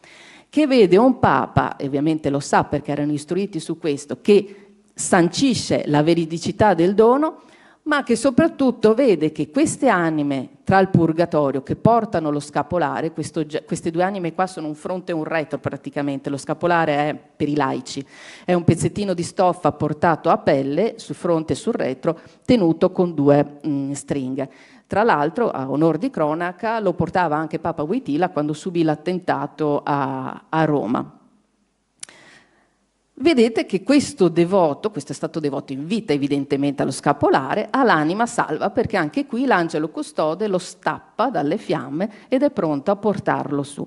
che vede un papa, e ovviamente lo sa perché erano istruiti su questo, che sancisce la veridicità del dono, ma che soprattutto vede che queste anime tra il purgatorio che portano lo scapolare, queste due anime qua sono un fronte e un retro praticamente, lo scapolare è per i laici, è un pezzettino di stoffa portato a pelle sul fronte e sul retro, tenuto con due stringhe. Tra l'altro, a onor di cronaca, lo portava anche Papa Wojtyla quando subì l'attentato a Roma. Vedete che questo è stato devoto in vita evidentemente allo scapolare, ha l'anima salva perché anche qui l'angelo custode lo stappa dalle fiamme ed è pronto a portarlo su.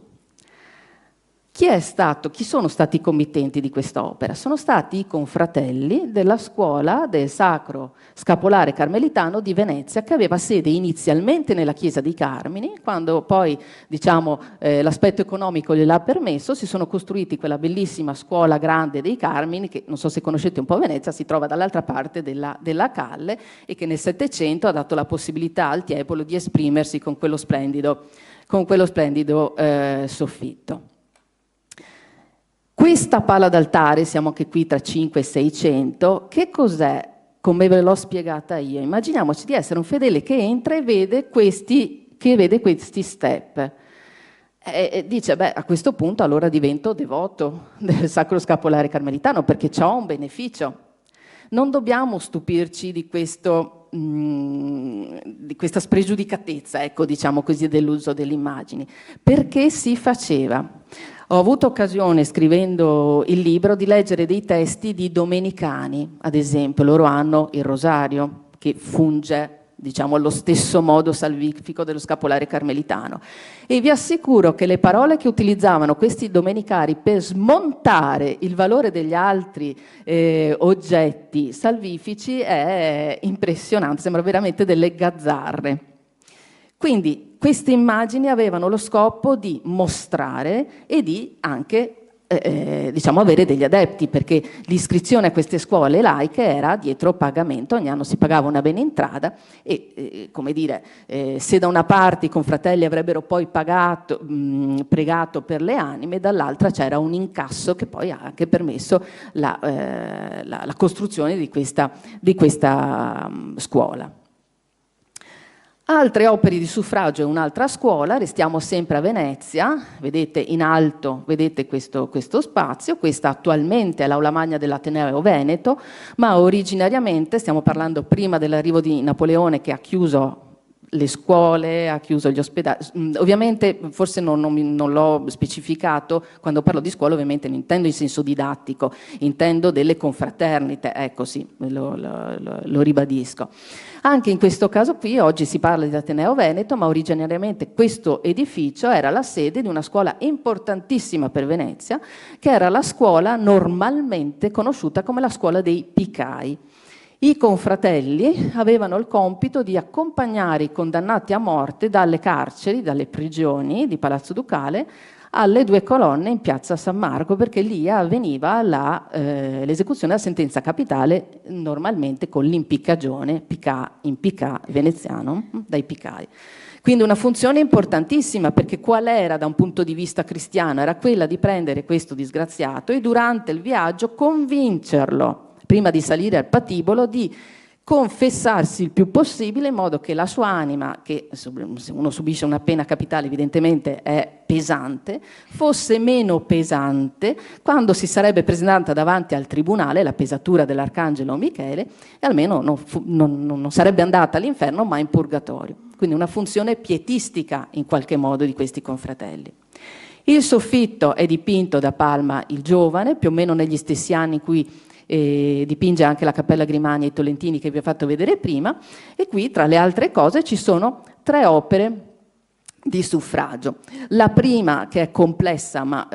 Chi sono stati i committenti di questa opera? Sono stati i confratelli della scuola del Sacro Scapolare Carmelitano di Venezia, che aveva sede inizialmente nella chiesa dei Carmini. Quando poi l'aspetto economico gliel'ha permesso, si sono costruiti quella bellissima scuola grande dei Carmini, che non so se conoscete un po' Venezia, si trova dall'altra parte della Calle, e che nel Settecento ha dato la possibilità al Tiepolo di esprimersi con quello splendido soffitto. Questa pala d'altare, siamo anche qui tra 5 e 600, che cos'è? Come ve l'ho spiegata io. Immaginiamoci di essere un fedele che entra e vede questi step. E dice, a questo punto allora divento devoto del Sacro Scapolare Carmelitano perché c'ho un beneficio. Non dobbiamo stupirci di questa spregiudicatezza, ecco, diciamo così, dell'uso delle immagini. Perché si faceva? Ho avuto occasione, scrivendo il libro, di leggere dei testi di domenicani, ad esempio. Loro hanno il rosario, che funge, diciamo, allo stesso modo salvifico dello scapolare carmelitano. E vi assicuro che le parole che utilizzavano questi domenicari per smontare il valore degli altri oggetti salvifici è impressionante, sembra veramente delle gazzarre. Quindi queste immagini avevano lo scopo di mostrare e di anche avere degli adepti, perché l'iscrizione a queste scuole laiche era dietro pagamento, ogni anno si pagava una benentrata e se da una parte i confratelli avrebbero poi pregato per le anime, dall'altra c'era un incasso che poi ha anche permesso la costruzione di questa scuola. Altre opere di suffragio e un'altra scuola, restiamo sempre a Venezia, vedete in alto, vedete questo spazio, questa attualmente è l'Aula Magna dell'Ateneo Veneto, ma originariamente, stiamo parlando prima dell'arrivo di Napoleone che ha chiuso le scuole, ha chiuso gli ospedali, ovviamente forse non l'ho specificato, quando parlo di scuola ovviamente non intendo in senso didattico, intendo delle confraternite, ecco sì, lo ribadisco. Anche in questo caso qui oggi si parla di Ateneo Veneto, ma originariamente questo edificio era la sede di una scuola importantissima per Venezia, che era la scuola normalmente conosciuta come la scuola dei Picai. I confratelli avevano il compito di accompagnare i condannati a morte dalle carceri, dalle prigioni di Palazzo Ducale, alle due colonne in piazza San Marco, perché lì avveniva l'esecuzione della sentenza capitale, normalmente con l'impiccagione, impicca veneziano, dai Picai. Quindi una funzione importantissima, perché qual era da un punto di vista cristiano? Era quella di prendere questo disgraziato e durante il viaggio convincerlo, prima di salire al patibolo, di confessarsi il più possibile in modo che la sua anima, che se uno subisce una pena capitale evidentemente è pesante, fosse meno pesante quando si sarebbe presentata davanti al tribunale, la pesatura dell'arcangelo Michele, e almeno non sarebbe andata all'inferno ma in purgatorio. Quindi una funzione pietistica in qualche modo di questi confratelli. Il soffitto è dipinto da Palma il Giovane, più o meno negli stessi anni in cui dipinge anche la Cappella Grimani e i Tolentini che vi ho fatto vedere prima, e qui tra le altre cose ci sono 3 opere di suffragio. La prima, che è complessa, ma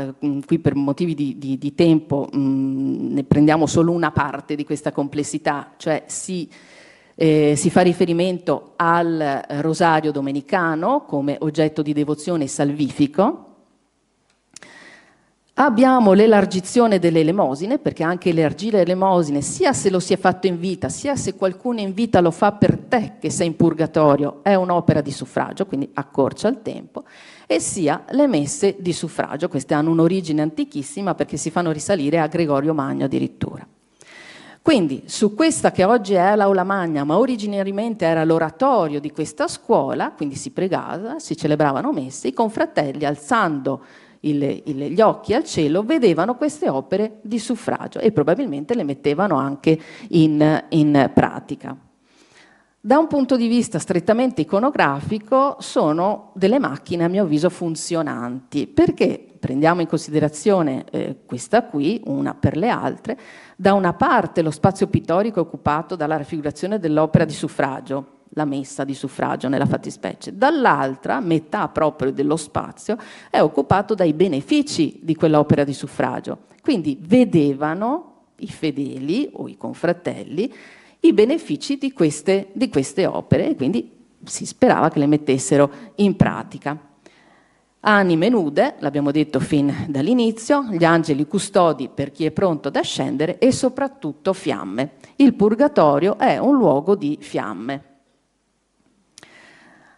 qui per motivi di tempo ne prendiamo solo una parte di questa complessità, cioè si Si fa riferimento al rosario domenicano come oggetto di devozione salvifico. Abbiamo l'elargizione delle elemosine, perché anche l'elargire le elemosine, sia se lo si è fatto in vita, sia se qualcuno in vita lo fa per te che sei in purgatorio, è un'opera di suffragio, quindi accorcia il tempo, e sia le messe di suffragio. Queste hanno un'origine antichissima perché si fanno risalire a Gregorio Magno addirittura. Quindi su questa che oggi è l'Aula Magna, ma originariamente era l'oratorio di questa scuola, quindi si pregava, si celebravano messe, i confratelli alzando gli occhi al cielo vedevano queste opere di suffragio e probabilmente le mettevano anche in pratica. Da un punto di vista strettamente iconografico sono delle macchine a mio avviso funzionanti, perché prendiamo in considerazione questa qui, una per le altre. Da una parte lo spazio pittorico è occupato dalla raffigurazione dell'opera di suffragio, la messa di suffragio nella fattispecie, dall'altra metà proprio dello spazio è occupato dai benefici di quell'opera di suffragio. Quindi vedevano i fedeli o i confratelli i benefici di queste opere e quindi si sperava che le mettessero in pratica. Anime nude, l'abbiamo detto fin dall'inizio, gli angeli custodi per chi è pronto ad ascendere e soprattutto fiamme. Il purgatorio è un luogo di fiamme.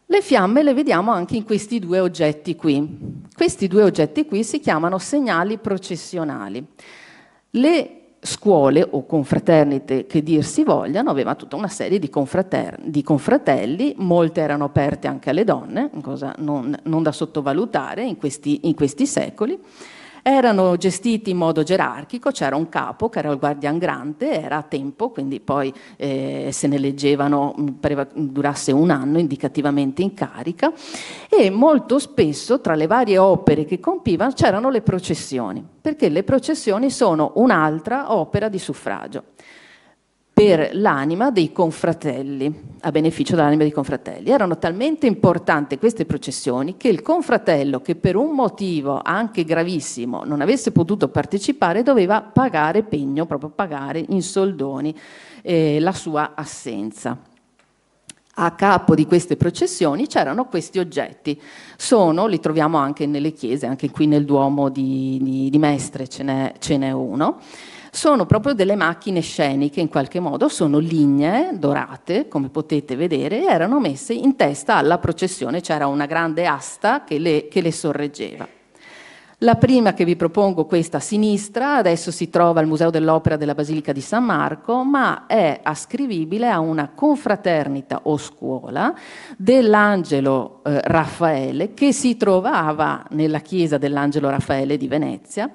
Le fiamme le vediamo anche in questi due oggetti qui. Questi due oggetti qui si chiamano segnali processionali. Le scuole o confraternite che dir si vogliano avevano tutta una serie di confratelli, molte erano aperte anche alle donne, cosa non da sottovalutare in questi secoli. Erano gestiti in modo gerarchico, c'era un capo che era il guardian grande, era a tempo, quindi poi se ne eleggevano, pareva durasse un anno indicativamente in carica, e molto spesso tra le varie opere che compivano c'erano le processioni, perché le processioni sono un'altra opera di suffragio per l'anima dei confratelli, a beneficio dell'anima dei confratelli. Erano talmente importanti queste processioni che il confratello che per un motivo anche gravissimo non avesse potuto partecipare doveva pagare pegno, proprio pagare in soldoni la sua assenza. A capo di queste processioni c'erano questi oggetti, li troviamo anche nelle chiese, anche qui nel Duomo di Mestre ce n'è uno. Sono proprio delle macchine sceniche, in qualche modo, sono lignee dorate, come potete vedere, e erano messe in testa alla processione, c'era una grande asta che le sorreggeva. La prima che vi propongo, questa a sinistra, adesso si trova al Museo dell'Opera della Basilica di San Marco, ma è ascrivibile a una confraternita o scuola dell'Angelo Raffaele che si trovava nella chiesa dell'Angelo Raffaele di Venezia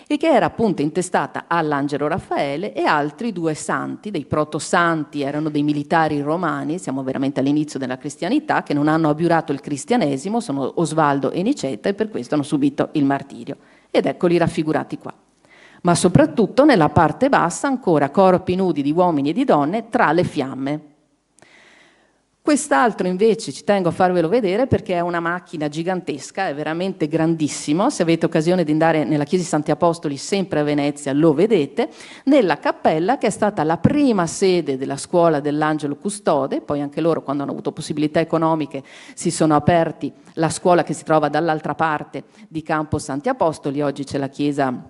e che era appunto intestata all'Angelo Raffaele e altri due santi, dei protosanti, erano dei militari romani, siamo veramente all'inizio della cristianità, che non hanno abiurato il cristianesimo, sono Osvaldo e Niceta e per questo hanno subito il martirio. Ed eccoli raffigurati qua. Ma soprattutto nella parte bassa ancora corpi nudi di uomini e di donne tra le fiamme. Quest'altro invece ci tengo a farvelo vedere perché è una macchina gigantesca, è veramente grandissimo. Se avete occasione di andare nella chiesa di Santi Apostoli, sempre a Venezia, lo vedete, nella cappella che è stata la prima sede della scuola dell'Angelo Custode, poi anche loro quando hanno avuto possibilità economiche si sono aperti la scuola che si trova dall'altra parte di Campo Santi Apostoli, oggi c'è la chiesa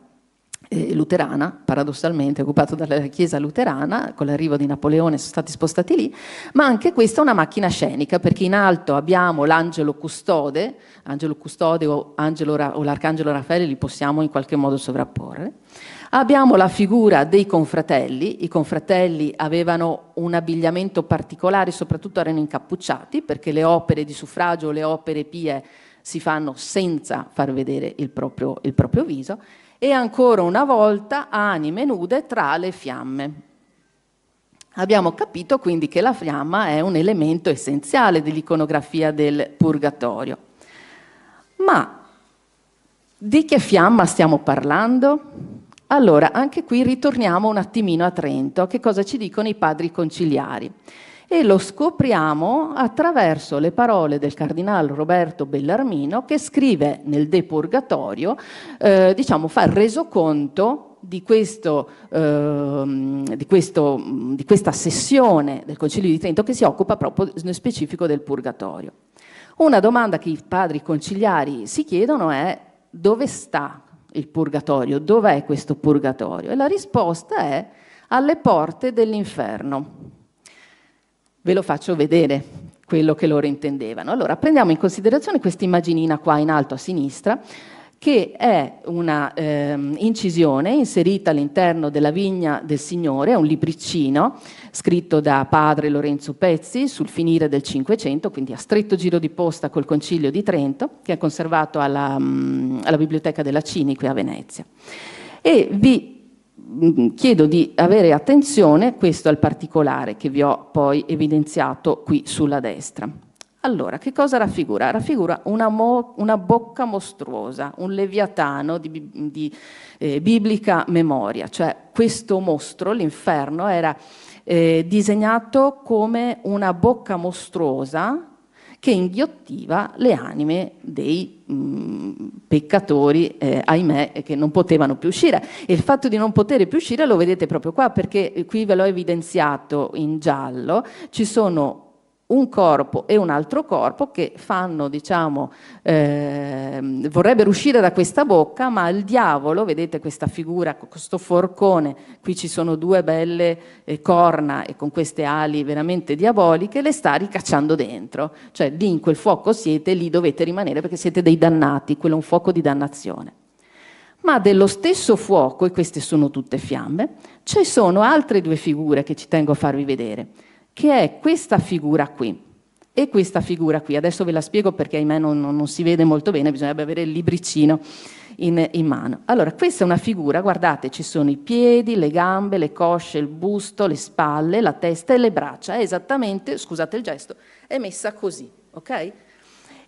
luterana, paradossalmente occupata dalla chiesa luterana, con l'arrivo di Napoleone sono stati spostati lì, ma anche questa è una macchina scenica perché in alto abbiamo l'angelo custode o l'arcangelo Raffaele, li possiamo in qualche modo sovrapporre. Abbiamo la figura dei confratelli, i confratelli avevano un abbigliamento particolare, soprattutto erano incappucciati perché le opere di suffragio o le opere pie si fanno senza far vedere il proprio viso. E ancora una volta anime nude tra le fiamme. Abbiamo capito quindi che la fiamma è un elemento essenziale dell'iconografia del purgatorio. Ma di che fiamma stiamo parlando? Allora, anche qui ritorniamo un attimino a Trento. Che cosa ci dicono i padri conciliari? E lo scopriamo attraverso le parole del cardinale Roberto Bellarmino che scrive nel De Purgatorio, fa il resoconto di questa sessione del Concilio di Trento che si occupa proprio nello specifico del purgatorio. Una domanda che i padri conciliari si chiedono è: dove sta il purgatorio? Dov'è questo purgatorio? E la risposta è: alle porte dell'inferno. Ve lo faccio vedere quello che loro intendevano. Allora, prendiamo in considerazione questa immaginina qua in alto a sinistra, che è una incisione inserita all'interno della Vigna del Signore, è un libricino scritto da padre Lorenzo Pezzi sul finire del Cinquecento, quindi a stretto giro di posta col Concilio di Trento, che è conservato alla Biblioteca della Cini qui a Venezia. E vi chiedo di avere attenzione, questo è il particolare che vi ho poi evidenziato qui sulla destra. Allora, che cosa raffigura? Raffigura una bocca mostruosa, un leviatano di biblica memoria, cioè questo mostro, l'inferno, era disegnato come una bocca mostruosa che inghiottiva le anime dei peccatori, ahimè, che non potevano più uscire. E il fatto di non poter più uscire lo vedete proprio qua, perché qui ve l'ho evidenziato in giallo, ci sono un corpo e un altro corpo che fanno, diciamo, vorrebbero uscire da questa bocca, ma il diavolo, vedete questa figura, questo forcone, qui ci sono due belle corna e con queste ali veramente diaboliche, le sta ricacciando dentro, cioè lì in quel fuoco siete, lì dovete rimanere perché siete dei dannati, quello è un fuoco di dannazione. Ma dello stesso fuoco, e queste sono tutte fiamme, ci sono altre due figure che ci tengo a farvi vedere, che è questa figura qui e questa figura qui. Adesso ve la spiego perché ahimè non si vede molto bene, bisognerebbe avere il libricino in mano. Allora, questa è una figura, guardate, ci sono i piedi, le gambe, le cosce, il busto, le spalle, la testa e le braccia. È esattamente, scusate il gesto, è messa così, ok?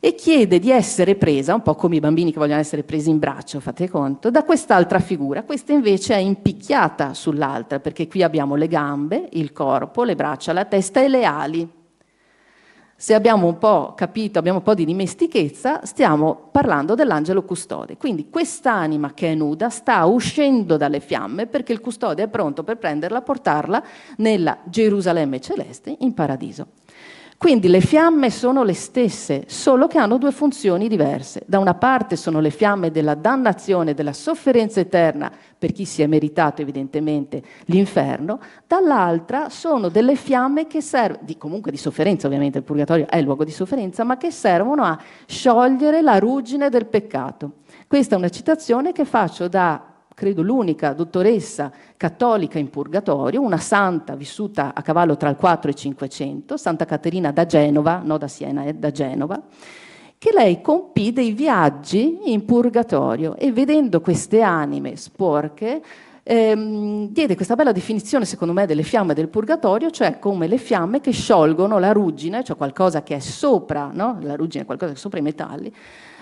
E chiede di essere presa, un po' come i bambini che vogliono essere presi in braccio, fate conto, da quest'altra figura. Questa invece è impicchiata sull'altra, perché qui abbiamo le gambe, il corpo, le braccia, la testa e le ali. Se abbiamo un po' capito, abbiamo un po' di dimestichezza, stiamo parlando dell'angelo custode. Quindi quest'anima che è nuda sta uscendo dalle fiamme perché il custode è pronto per prenderla, portarla nella Gerusalemme celeste in paradiso. Quindi le fiamme sono le stesse, solo che hanno due funzioni diverse. Da una parte sono le fiamme della dannazione, della sofferenza eterna per chi si è meritato evidentemente l'inferno, dall'altra sono delle fiamme che servono, comunque di sofferenza, ovviamente il purgatorio è il luogo di sofferenza, ma che servono a sciogliere la ruggine del peccato. Questa è una citazione che faccio da, credo, l'unica dottoressa cattolica in purgatorio, una santa vissuta a cavallo tra il 4 e il 500, Santa Caterina da Genova, no da Siena, da Genova, che lei compì dei viaggi in purgatorio e vedendo queste anime sporche diede questa bella definizione, secondo me, delle fiamme del purgatorio, cioè come le fiamme che sciolgono la ruggine, cioè qualcosa che è sopra, no? La ruggine è qualcosa che è sopra i metalli,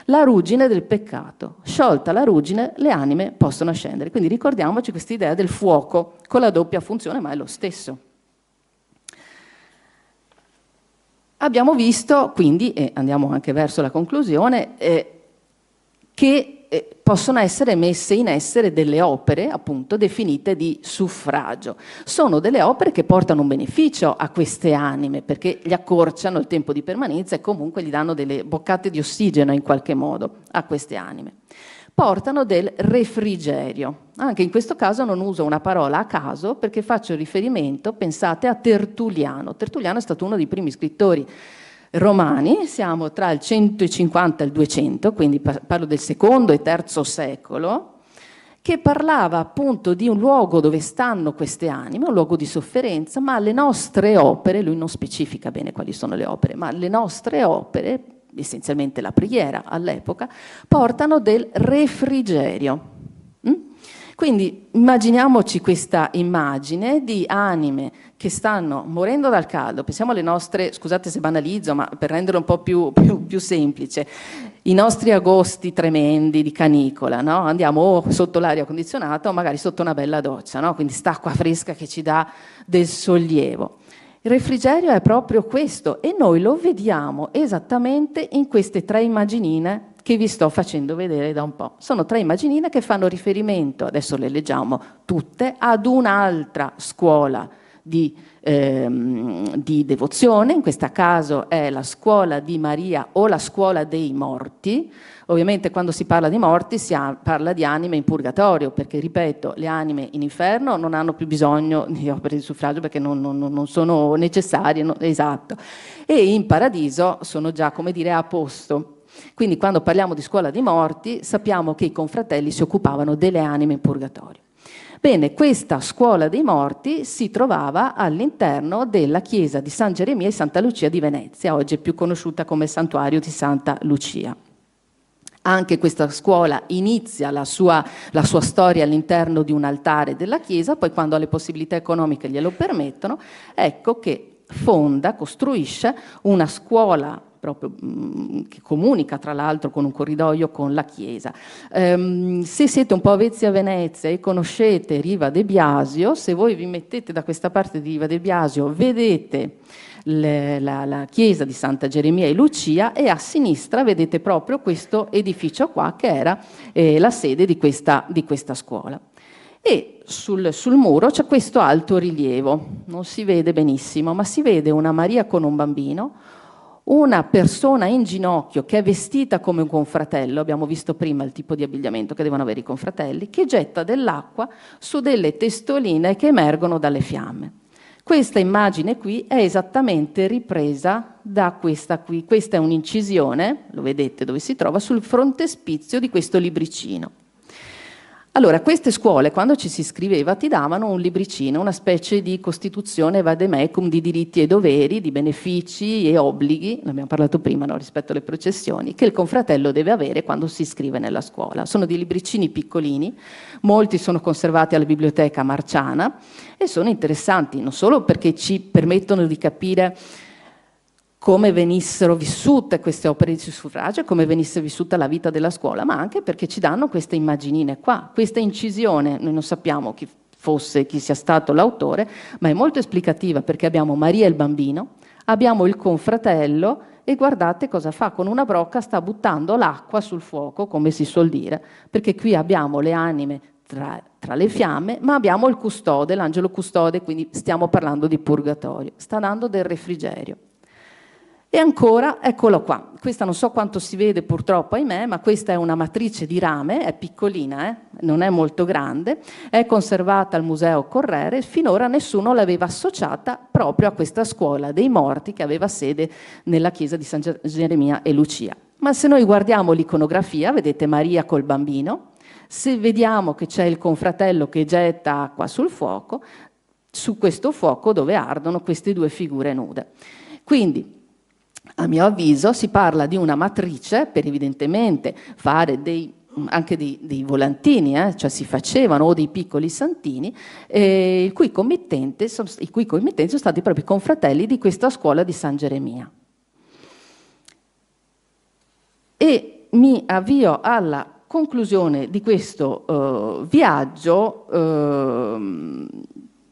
la ruggine del peccato. Sciolta la ruggine, le anime possono ascendere. Quindi ricordiamoci questa idea del fuoco con la doppia funzione, ma è lo stesso. Abbiamo visto, quindi, e andiamo anche verso la conclusione, che possono essere messe in essere delle opere, appunto, definite di suffragio. Sono delle opere che portano un beneficio a queste anime, perché gli accorciano il tempo di permanenza e comunque gli danno delle boccate di ossigeno in qualche modo a queste anime. Portano del refrigerio. Anche in questo caso non uso una parola a caso perché faccio riferimento, pensate, a Tertulliano. Tertulliano è stato uno dei primi scrittori romani, siamo tra il 150 e il 200, quindi parlo del secondo e terzo secolo, che parlava appunto di un luogo dove stanno queste anime, un luogo di sofferenza, ma le nostre opere, lui non specifica bene quali sono le opere, ma le nostre opere, essenzialmente la preghiera all'epoca, portano del refrigerio. Quindi immaginiamoci questa immagine di anime che stanno morendo dal caldo, pensiamo alle nostre, scusate se banalizzo, ma per renderlo un po' più semplice, i nostri agosti tremendi di canicola, no? Andiamo sotto l'aria condizionata o magari sotto una bella doccia, no? Quindi st'acqua fresca che ci dà del sollievo. Il refrigerio è proprio questo e noi lo vediamo esattamente in queste tre immaginine che vi sto facendo vedere da un po'. Sono 3 immaginine che fanno riferimento, adesso le leggiamo tutte, ad un'altra scuola di devozione, in questo caso è la scuola di Maria o la scuola dei morti. Ovviamente quando si parla di morti parla di anime in purgatorio, perché ripeto, le anime in inferno non hanno più bisogno di opere di suffragio perché non sono necessarie, esatto, e in paradiso sono già, come dire, a posto. Quindi quando parliamo di scuola di morti sappiamo che i confratelli si occupavano delle anime in purgatorio. Bene, questa scuola dei morti si trovava all'interno della chiesa di San Geremia e Santa Lucia di Venezia, oggi è più conosciuta come Santuario di Santa Lucia. Anche questa scuola inizia la sua storia all'interno di un altare della chiesa, poi quando le possibilità economiche glielo permettono, ecco che costruisce una scuola proprio che comunica tra l'altro con un corridoio con la chiesa. Se siete un po' avvezzi a Venezia e conoscete Riva de Biasio, se voi vi mettete da questa parte di Riva de Biasio vedete la chiesa di Santa Geremia e Lucia, e a sinistra vedete proprio questo edificio qua che era la sede di questa scuola. E sul muro c'è questo alto rilievo, non si vede benissimo, ma si vede una Maria con un bambino, una persona in ginocchio che è vestita come un confratello, abbiamo visto prima il tipo di abbigliamento che devono avere i confratelli, che getta dell'acqua su delle testoline che emergono dalle fiamme. Questa immagine qui è esattamente ripresa da questa qui. Questa è un'incisione, lo vedete dove si trova, sul frontespizio di questo libricino. Allora, queste scuole, quando ci si iscriveva, ti davano un libricino, una specie di costituzione vademecum di diritti e doveri, di benefici e obblighi, ne abbiamo parlato prima, no, rispetto alle processioni, che il confratello deve avere quando si iscrive nella scuola. Sono dei libricini piccolini, molti sono conservati alla Biblioteca Marciana e sono interessanti non solo perché ci permettono di capire come venissero vissute queste opere di suffragio, come venisse vissuta la vita della scuola, ma anche perché ci danno queste immaginine qua. Questa incisione, noi non sappiamo chi sia stato l'autore, ma è molto esplicativa perché abbiamo Maria e il bambino, abbiamo il confratello e guardate cosa fa, con una brocca sta buttando l'acqua sul fuoco, come si suol dire, perché qui abbiamo le anime tra le fiamme, ma abbiamo il custode, l'angelo custode, quindi stiamo parlando di purgatorio, sta dando del refrigerio. E ancora, eccolo qua, questa non so quanto si vede purtroppo, ahimè, ma questa è una matrice di rame, è piccolina, non è molto grande, è conservata al Museo Correre e finora nessuno l'aveva associata proprio a questa scuola dei morti che aveva sede nella chiesa di San Geremia e Lucia. Ma se noi guardiamo l'iconografia, vedete Maria col bambino, se vediamo che c'è il confratello che getta acqua sul fuoco, su questo fuoco dove ardono queste 2 figure nude. Quindi, a mio avviso, si parla di una matrice per evidentemente fare anche dei volantini, cioè si facevano, o dei piccoli santini, i cui committenti sono stati proprio i confratelli di questa scuola di San Geremia. E mi avvio alla conclusione di questo viaggio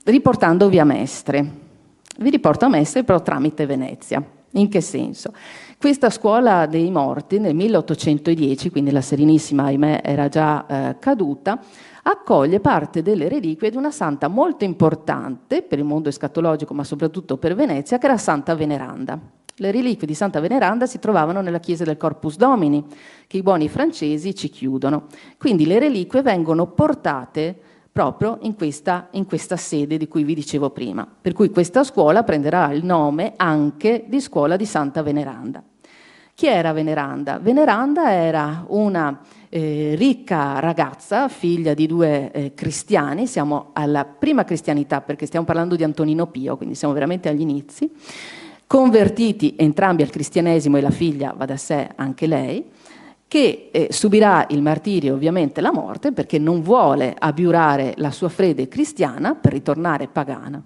riportandovi a Mestre. Vi riporto a Mestre però tramite Venezia. In che senso? Questa scuola dei morti nel 1810, quindi la Serenissima, ahimè, era già caduta, accoglie parte delle reliquie di una santa molto importante per il mondo escatologico, ma soprattutto per Venezia, che era Santa Veneranda. Le reliquie di Santa Veneranda si trovavano nella chiesa del Corpus Domini, che i buoni francesi ci chiudono. Quindi le reliquie vengono portate proprio in questa sede di cui vi dicevo prima. Per cui questa scuola prenderà il nome anche di Scuola di Santa Veneranda. Chi era Veneranda? Veneranda era una ricca ragazza, figlia di 2 cristiani, siamo alla prima cristianità perché stiamo parlando di Antonino Pio, quindi siamo veramente agli inizi, convertiti entrambi al cristianesimo e la figlia va da sé anche lei, che subirà il martirio, ovviamente la morte, perché non vuole abiurare la sua fede cristiana per ritornare pagana.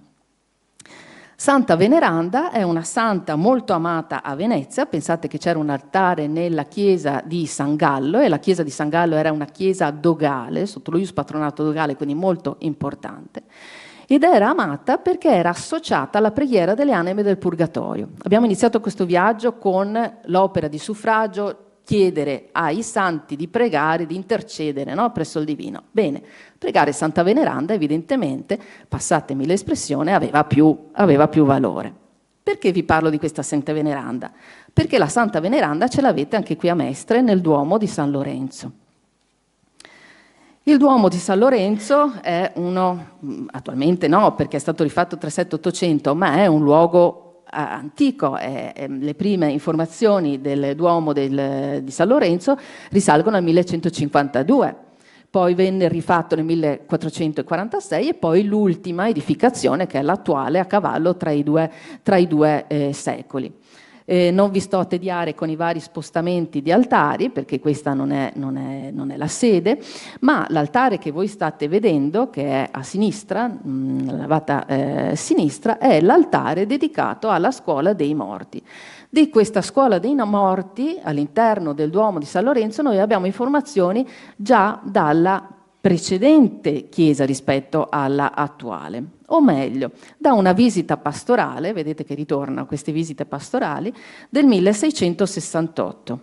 Santa Veneranda è una santa molto amata a Venezia, pensate che c'era un altare nella chiesa di San Gallo, e la chiesa di San Gallo era una chiesa dogale, sotto lo ius patronato dogale, quindi molto importante, ed era amata perché era associata alla preghiera delle anime del purgatorio. Abbiamo iniziato questo viaggio con l'opera di suffragio chiedere ai santi di pregare, di intercedere, no? Presso il divino. Bene, pregare Santa Veneranda evidentemente, passatemi l'espressione, aveva più valore. Perché vi parlo di questa Santa Veneranda? Perché la Santa Veneranda ce l'avete anche qui a Mestre, nel Duomo di San Lorenzo. Il Duomo di San Lorenzo è uno, attualmente no, perché è stato rifatto tra 700-800, ma è un luogo antico. Le prime informazioni del Duomo di San Lorenzo risalgono al 1152, poi venne rifatto nel 1446 e poi l'ultima edificazione, che è l'attuale, a cavallo tra i due secoli. Non vi sto a tediare con i vari spostamenti di altari, perché questa non è la sede, ma l'altare che voi state vedendo, che è a sinistra, la navata sinistra, è l'altare dedicato alla Scuola dei Morti. Di questa Scuola dei Morti, all'interno del Duomo di San Lorenzo, noi abbiamo informazioni già dalla precedente chiesa rispetto alla attuale, o meglio, da una visita pastorale, vedete che ritornano queste visite pastorali, del 1668.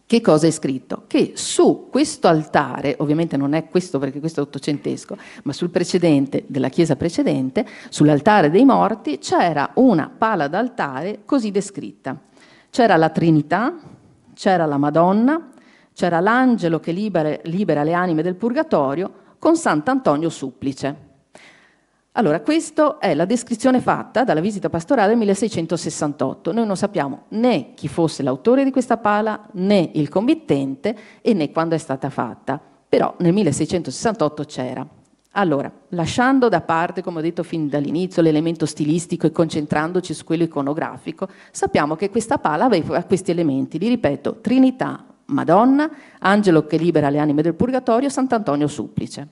Che cosa è scritto? Che su questo altare, ovviamente non è questo perché questo è ottocentesco, ma sul precedente, della chiesa precedente, sull'altare dei morti c'era una pala d'altare così descritta. C'era la Trinità, c'era la Madonna, c'era l'angelo che libera le anime del purgatorio con Sant'Antonio Supplice. Allora, questa è la descrizione fatta dalla visita pastorale del 1668. Noi non sappiamo né chi fosse l'autore di questa pala, né il committente e né quando è stata fatta. Però nel 1668 c'era. Allora, lasciando da parte, come ho detto fin dall'inizio, l'elemento stilistico e concentrandoci su quello iconografico, sappiamo che questa pala aveva questi elementi, li ripeto, Trinità, Madonna, angelo che libera le anime del purgatorio, Sant'Antonio Supplice.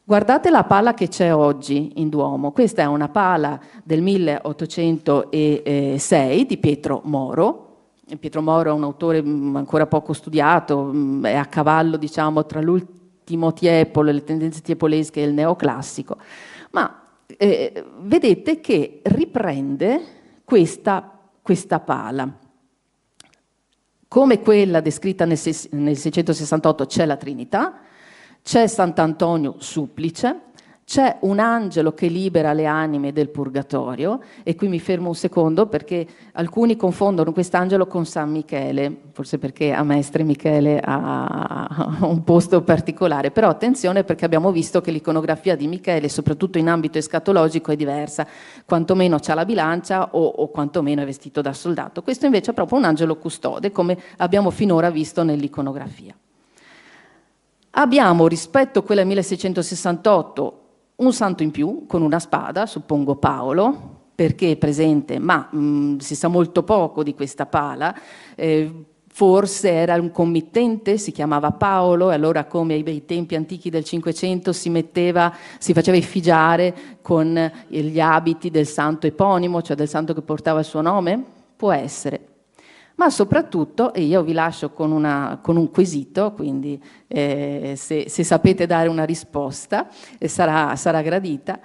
Guardate la pala che c'è oggi in Duomo. Questa è una pala del 1806 di Pietro Moro. Pietro Moro è un autore ancora poco studiato, è a cavallo, diciamo, tra l'ultimo tiepolo, le tendenze tiepolesche e il neoclassico. Ma vedete che riprende questa pala. Come quella descritta nel 668 c'è la Trinità, c'è Sant'Antonio Supplice, c'è un angelo che libera le anime del purgatorio, e qui mi fermo un secondo perché alcuni confondono quest'angelo con San Michele, forse perché a Mestre Michele ha un posto particolare, però attenzione perché abbiamo visto che l'iconografia di Michele, soprattutto in ambito escatologico, è diversa, quantomeno c'ha la bilancia o quantomeno è vestito da soldato. Questo invece è proprio un angelo custode, come abbiamo finora visto nell'iconografia. Abbiamo rispetto a quella 1668 un santo in più, con una spada, suppongo Paolo, perché è presente, ma si sa molto poco di questa pala, forse era un committente, si chiamava Paolo, e allora come ai tempi antichi del Cinquecento si faceva effigiare con gli abiti del santo eponimo, cioè del santo che portava il suo nome? Può essere. Ma soprattutto, e io vi lascio con un quesito, quindi se sapete dare una risposta sarà gradita,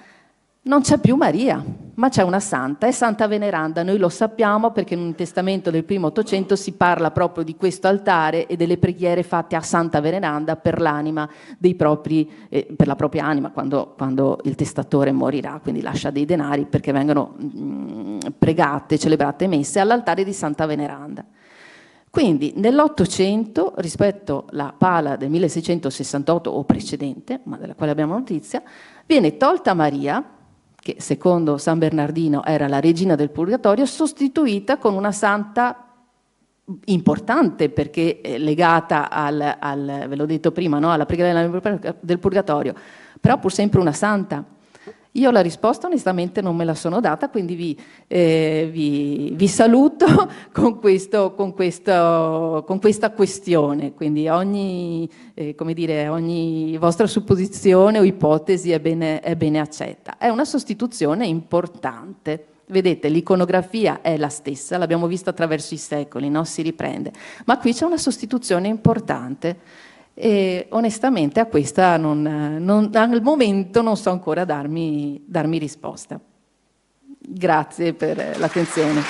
non c'è più Maria, ma c'è una santa, è Santa Veneranda. Noi lo sappiamo perché in un testamento del primo Ottocento si parla proprio di questo altare e delle preghiere fatte a Santa Veneranda per l'anima per la propria anima quando il testatore morirà, quindi lascia dei denari perché vengono pregate, celebrate messe all'altare di Santa Veneranda. Quindi nell'Ottocento, rispetto alla pala del 1668 o precedente, ma della quale abbiamo notizia, viene tolta Maria, che secondo San Bernardino era la regina del purgatorio, sostituita con una santa importante perché legata ve l'ho detto prima, no? Alla preghiera del purgatorio, però pur sempre una santa. Io la risposta onestamente non me la sono data, quindi vi saluto con questa questione. Quindi ogni vostra supposizione o ipotesi è bene accetta. È una sostituzione importante. Vedete, l'iconografia è la stessa, l'abbiamo vista attraverso i secoli, no? Si riprende. Ma qui c'è una sostituzione importante. E onestamente a questa al momento non so ancora darmi risposta. Grazie per l'attenzione.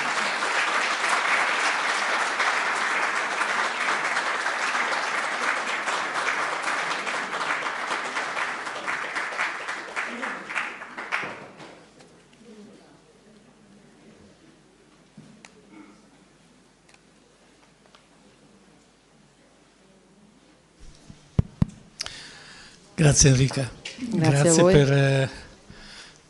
Grazie Enrica, Grazie a voi. per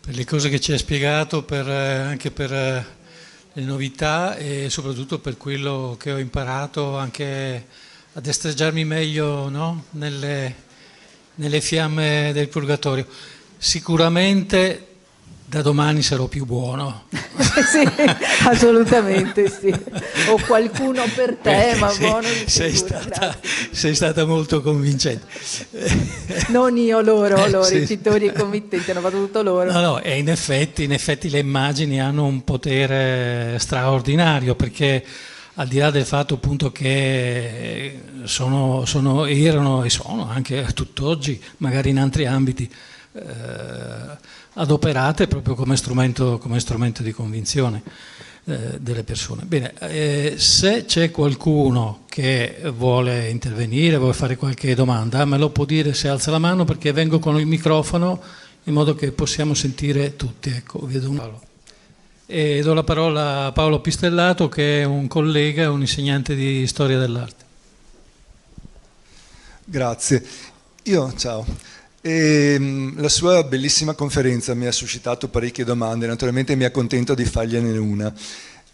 le cose che ci hai spiegato, anche per le novità e soprattutto per quello che ho imparato anche a destreggiarmi meglio, no? nelle fiamme del purgatorio. Sicuramente da domani sarò più buono. Sì, assolutamente sì. O qualcuno per te, ma Sì, buono di sicuro. sei stata molto convincente. Non io, loro, Sì. i vincitori e committenti hanno fatto tutto loro. No, e in effetti le immagini hanno un potere straordinario, perché al di là del fatto appunto che erano e sono anche tutt'oggi, magari in altri ambiti, adoperate proprio come strumento di convinzione delle persone. Bene, se c'è qualcuno che vuole intervenire, vuole fare qualche domanda, me lo può dire se alza la mano, perché vengo con il microfono in modo che possiamo sentire tutti. Ecco, vedo un Paolo. E do la parola a Paolo Pistellato, che è un collega, un insegnante di storia dell'arte. Grazie. Ciao. La sua bellissima conferenza mi ha suscitato parecchie domande, naturalmente mi accontento di fargliene una.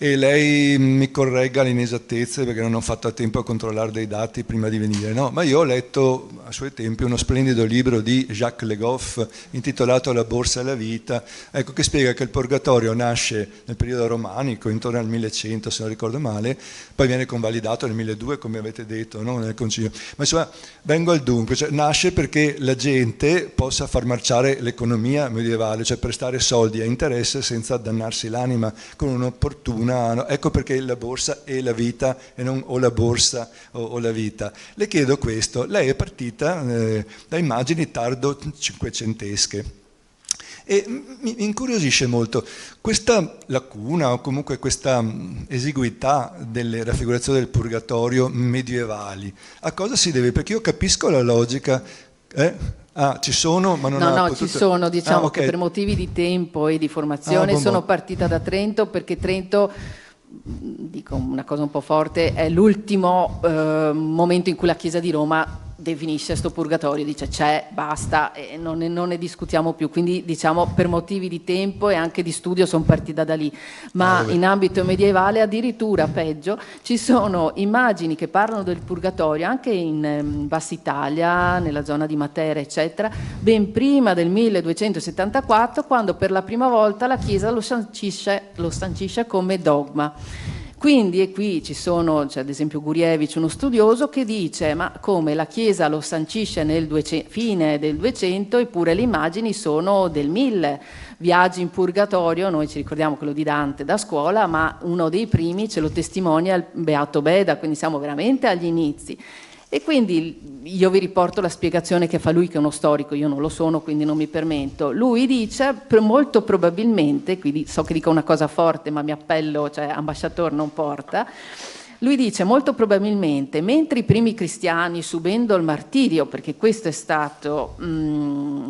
E lei mi corregga le inesattezze perché non ho fatto a tempo a controllare dei dati prima di venire, no? Ma io ho letto a suoi tempi uno splendido libro di Jacques Le Goff intitolato La borsa e la vita, ecco, che spiega che il purgatorio nasce nel periodo romanico, intorno al 1100 se non ricordo male, poi viene convalidato nel 1200 come avete detto, no? Nel concilio. Ma insomma, vengo al dunque, cioè, nasce perché la gente possa far marciare l'economia medievale, cioè prestare soldi a interesse senza dannarsi l'anima con un'opportuna. Ecco perché la borsa e la vita e non o la borsa o la vita. Le chiedo questo, lei è partita da immagini tardo cinquecentesche e mi incuriosisce molto questa lacuna o comunque questa esiguità delle raffigurazioni del purgatorio medievali. A cosa si deve? Perché io capisco la logica. Ci sono, ma non No, potuto... ci sono, diciamo okay. che per motivi di tempo e di formazione sono partita da Trento, perché Trento, dico una cosa un po' forte, è l'ultimo momento in cui la Chiesa di Roma definisce sto purgatorio, dice c'è, basta, e non ne discutiamo più, quindi diciamo per motivi di tempo e anche di studio sono partita da lì, ma in ambito medievale addirittura peggio, ci sono immagini che parlano del purgatorio anche in Bassa Italia, nella zona di Matera eccetera, ben prima del 1274, quando per la prima volta la Chiesa lo sancisce come dogma. Quindi, e qui c'è ad esempio Gurievic, uno studioso, che dice ma come la Chiesa lo sancisce nel fine del 200 eppure le immagini sono del 1000, viaggi in purgatorio, noi ci ricordiamo quello di Dante da scuola, ma uno dei primi ce lo testimonia il Beato Beda, quindi siamo veramente agli inizi. E quindi io vi riporto la spiegazione che fa lui, che è uno storico, io non lo sono, quindi non mi permetto. Lui dice, molto probabilmente, quindi so che dico una cosa forte, ma mi appello, cioè ambasciatore non porta, lui dice molto probabilmente, mentre i primi cristiani, subendo il martirio, perché questo è stato,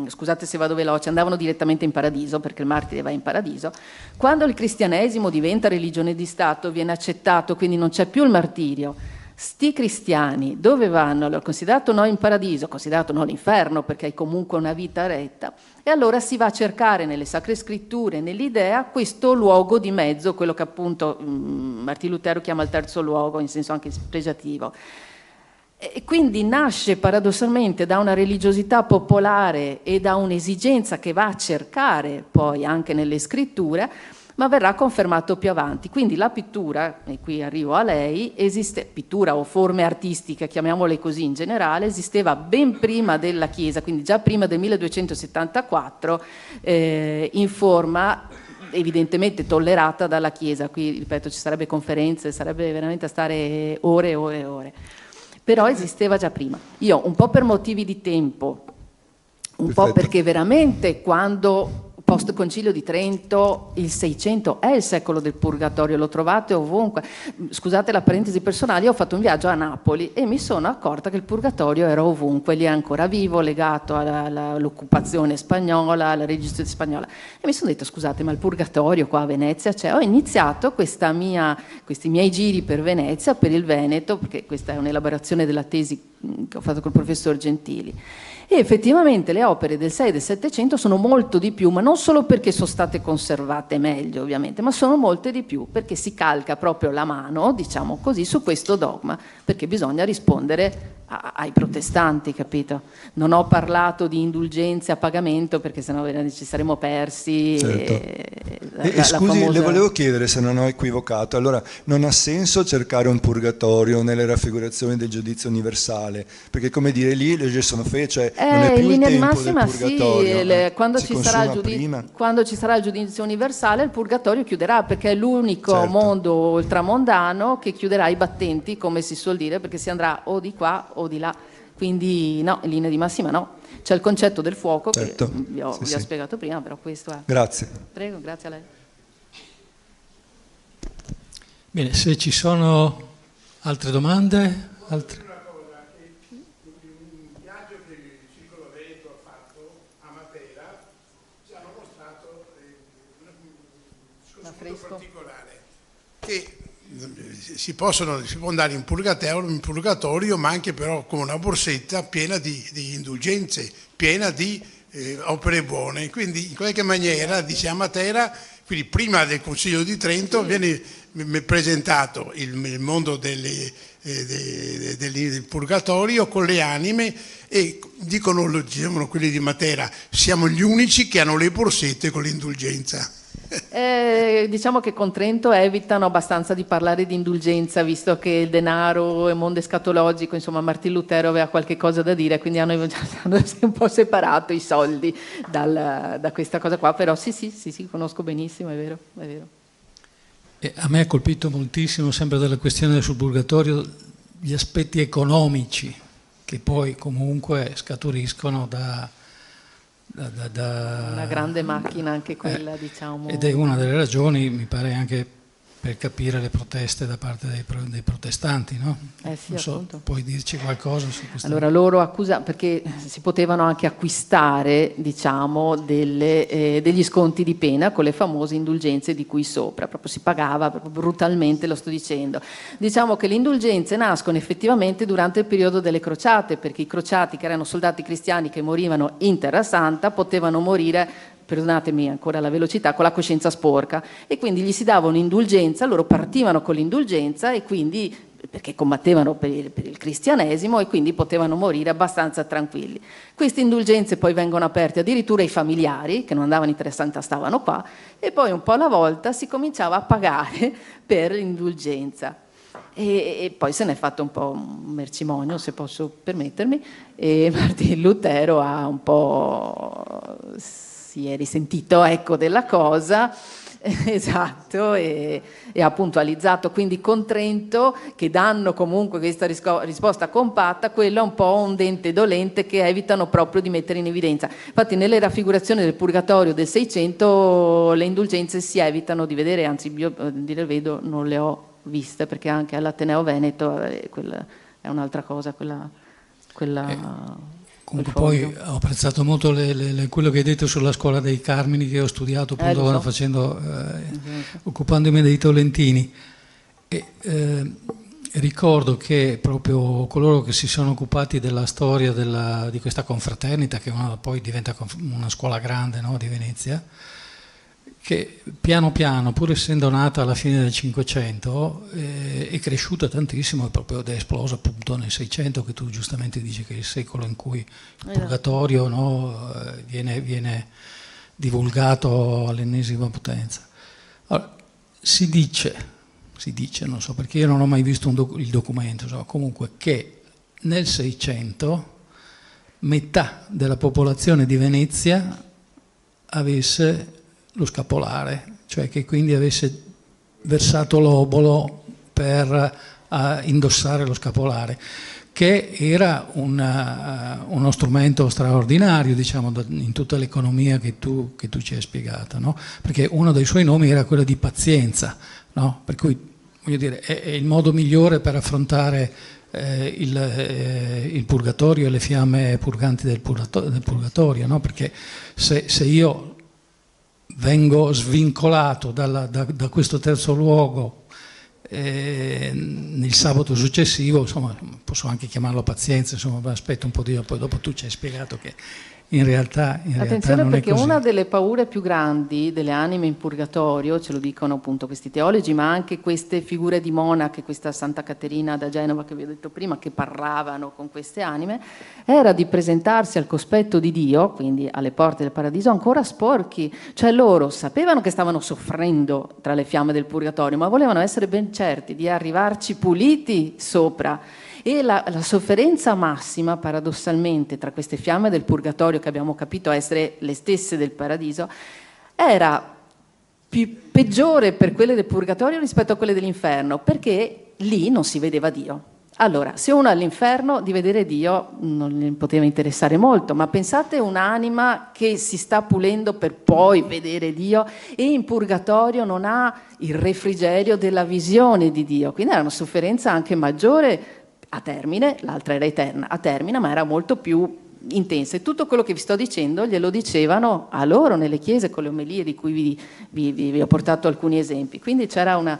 scusate se vado veloce, andavano direttamente in paradiso, perché il martire va in paradiso, quando il cristianesimo diventa religione di Stato, viene accettato, quindi non c'è più il martirio. Sti cristiani dove vanno? Allora, considerato no in paradiso, considerato no l'inferno, perché hai comunque una vita retta, e allora si va a cercare nelle sacre scritture, nell'idea, questo luogo di mezzo, quello che appunto Martino Lutero chiama il terzo luogo, in senso anche spregiativo. E quindi nasce paradossalmente da una religiosità popolare e da un'esigenza che va a cercare poi anche nelle scritture, ma verrà confermato più avanti. Quindi la pittura, e qui arrivo a lei, pittura o forme artistiche, chiamiamole così in generale, esisteva ben prima della Chiesa, quindi già prima del 1274, in forma evidentemente tollerata dalla Chiesa. Qui, ripeto, ci sarebbe conferenze, sarebbe veramente a stare ore e ore e ore. Però esisteva già prima. Io, un po' per motivi di tempo, un po' perché veramente quando... Post Concilio di Trento, il 600 è il secolo del purgatorio, lo trovate ovunque. Scusate la parentesi personale, io ho fatto un viaggio a Napoli e mi sono accorta che il purgatorio era ovunque, lì è ancora vivo, legato all'occupazione spagnola, alla registrazione spagnola. E mi sono detto, scusate, ma il purgatorio qua a Venezia c'è? Ho iniziato questi miei giri per Venezia, per il Veneto, perché questa è un'elaborazione della tesi che ho fatto col professor Gentili. E effettivamente le opere del 6 e del 700 sono molto di più, ma non solo perché sono state conservate meglio ovviamente, ma sono molte di più perché si calca proprio la mano, diciamo così, su questo dogma, perché bisogna rispondere ai protestanti, capito? Non ho parlato di indulgenze a pagamento perché sennò ci saremmo persi. Certo. Scusi, famosa... le volevo chiedere se non ho equivocato. Allora, non ha senso cercare un purgatorio nelle raffigurazioni del giudizio universale? Perché, come dire, lì le leggi sono fede, cioè non è più in linea il di tempo massima, del purgatorio. sì, quando ci sarà il giudizio universale, il purgatorio chiuderà, perché è l'unico Certo. mondo ultramondano che chiuderà i battenti, come si suol dire, perché si andrà o di qua o di là. Quindi no, in linea di massima no. C'è il concetto del fuoco, Certo. che vi ho spiegato prima, però questo è. Grazie. Prego, grazie a lei. Bene, se ci sono altre domande? Altre... Un viaggio che il Circolo Veneto ha fatto a Matera ci hanno mostrato un discorso particolare, che si può andare in purgatorio, ma anche però con una borsetta piena di indulgenze, piena di opere buone. Quindi in qualche maniera, dice, a Matera, quindi prima del Consiglio di Trento, viene presentato il mondo del purgatorio con le anime, e dicevano quelli di Matera, siamo gli unici che hanno le borsette con l'indulgenza. Diciamo che con Trento evitano abbastanza di parlare di indulgenza, visto che il denaro è mondo escatologico, insomma Martin Lutero aveva qualche cosa da dire, quindi hanno un po' separato i soldi da questa cosa qua, però sì, conosco benissimo, è vero. E a me ha colpito moltissimo, sempre della questione sul purgatorio, gli aspetti economici, che poi comunque scaturiscono da una grande macchina anche quella, diciamo. Ed è una delle ragioni, mi pare, anche per capire le proteste da parte dei protestanti, no? Sì, non so, appunto. puoi dirci qualcosa su questo? Allora loro accusano, perché si potevano anche acquistare, diciamo, degli sconti di pena con le famose indulgenze di cui sopra, proprio si pagava proprio brutalmente, lo sto dicendo. Diciamo che le indulgenze nascono effettivamente durante il periodo delle crociate, perché i crociati, che erano soldati cristiani che morivano in Terra Santa, potevano morire, perdonatemi ancora la velocità, con la coscienza sporca, e quindi gli si dava un'indulgenza, loro partivano con l'indulgenza, e quindi, perché combattevano per il cristianesimo, e quindi potevano morire abbastanza tranquilli. Queste indulgenze poi vengono aperte addirittura ai familiari, che non andavano in Terra Santa, stavano qua, e poi un po' alla volta si cominciava a pagare per l'indulgenza. E poi se n'è fatto un po' un mercimonio, se posso permettermi, e Martin Lutero ha un po'... si è risentito, ecco, della cosa, esatto, e ha puntualizzato quindi con Trento, che danno comunque questa risposta compatta, quello è un po' un dente dolente che evitano proprio di mettere in evidenza. Infatti nelle raffigurazioni del Purgatorio del 600 le indulgenze si evitano di vedere, anzi io a dire il vedo non le ho viste, perché anche all'Ateneo Veneto quella è un'altra cosa, quella Comunque poi ho apprezzato molto quello che hai detto sulla scuola dei Carmini, che ho studiato appunto occupandomi dei Tolentini. Ricordo che proprio coloro che si sono occupati della storia di questa confraternita, che poi diventa una scuola grande, no, di Venezia, che piano piano, pur essendo nata alla fine del Cinquecento, è cresciuta tantissimo, ed è esplosa appunto nel Seicento, che tu giustamente dici che è il secolo in cui il purgatorio, no, viene divulgato all'ennesima potenza. Allora, si dice, non so perché io non ho mai visto il documento, insomma, comunque che nel Seicento metà della popolazione di Venezia avesse lo scapolare, cioè che quindi avesse versato l'obolo per indossare lo scapolare, che era uno strumento straordinario, diciamo, in tutta l'economia che tu ci hai spiegato, no? Perché uno dei suoi nomi era quello di pazienza, no? Per cui, voglio dire, è il modo migliore per affrontare il purgatorio e le fiamme purganti del purgatorio, no? Perché se io vengo svincolato da questo terzo luogo il sabato successivo, insomma, posso anche chiamarlo pazienza, insomma, aspetta un po' di io, poi dopo tu ci hai spiegato che in realtà Attenzione, non è perché così. una delle paure più grandi delle anime in purgatorio, ce lo dicono appunto questi teologi, ma anche queste figure di monache, questa Santa Caterina da Genova che vi ho detto prima, che parlavano con queste anime, era di presentarsi al cospetto di Dio, quindi alle porte del paradiso, ancora sporchi. Cioè loro sapevano che stavano soffrendo tra le fiamme del purgatorio, ma volevano essere ben certi di arrivarci puliti sopra. E la sofferenza massima, paradossalmente, tra queste fiamme del purgatorio, che abbiamo capito essere le stesse del paradiso, era peggiore per quelle del purgatorio rispetto a quelle dell'inferno, perché lì non si vedeva Dio. Allora, se uno all'inferno di vedere Dio non gli poteva interessare molto, ma pensate un'anima che si sta pulendo per poi vedere Dio e in purgatorio non ha il refrigerio della visione di Dio, quindi era una sofferenza anche maggiore a termine, l'altra era eterna a termine, ma era molto più intensa. E tutto quello che vi sto dicendo glielo dicevano a loro nelle chiese con le omelie di cui vi ho portato alcuni esempi. Quindi c'era una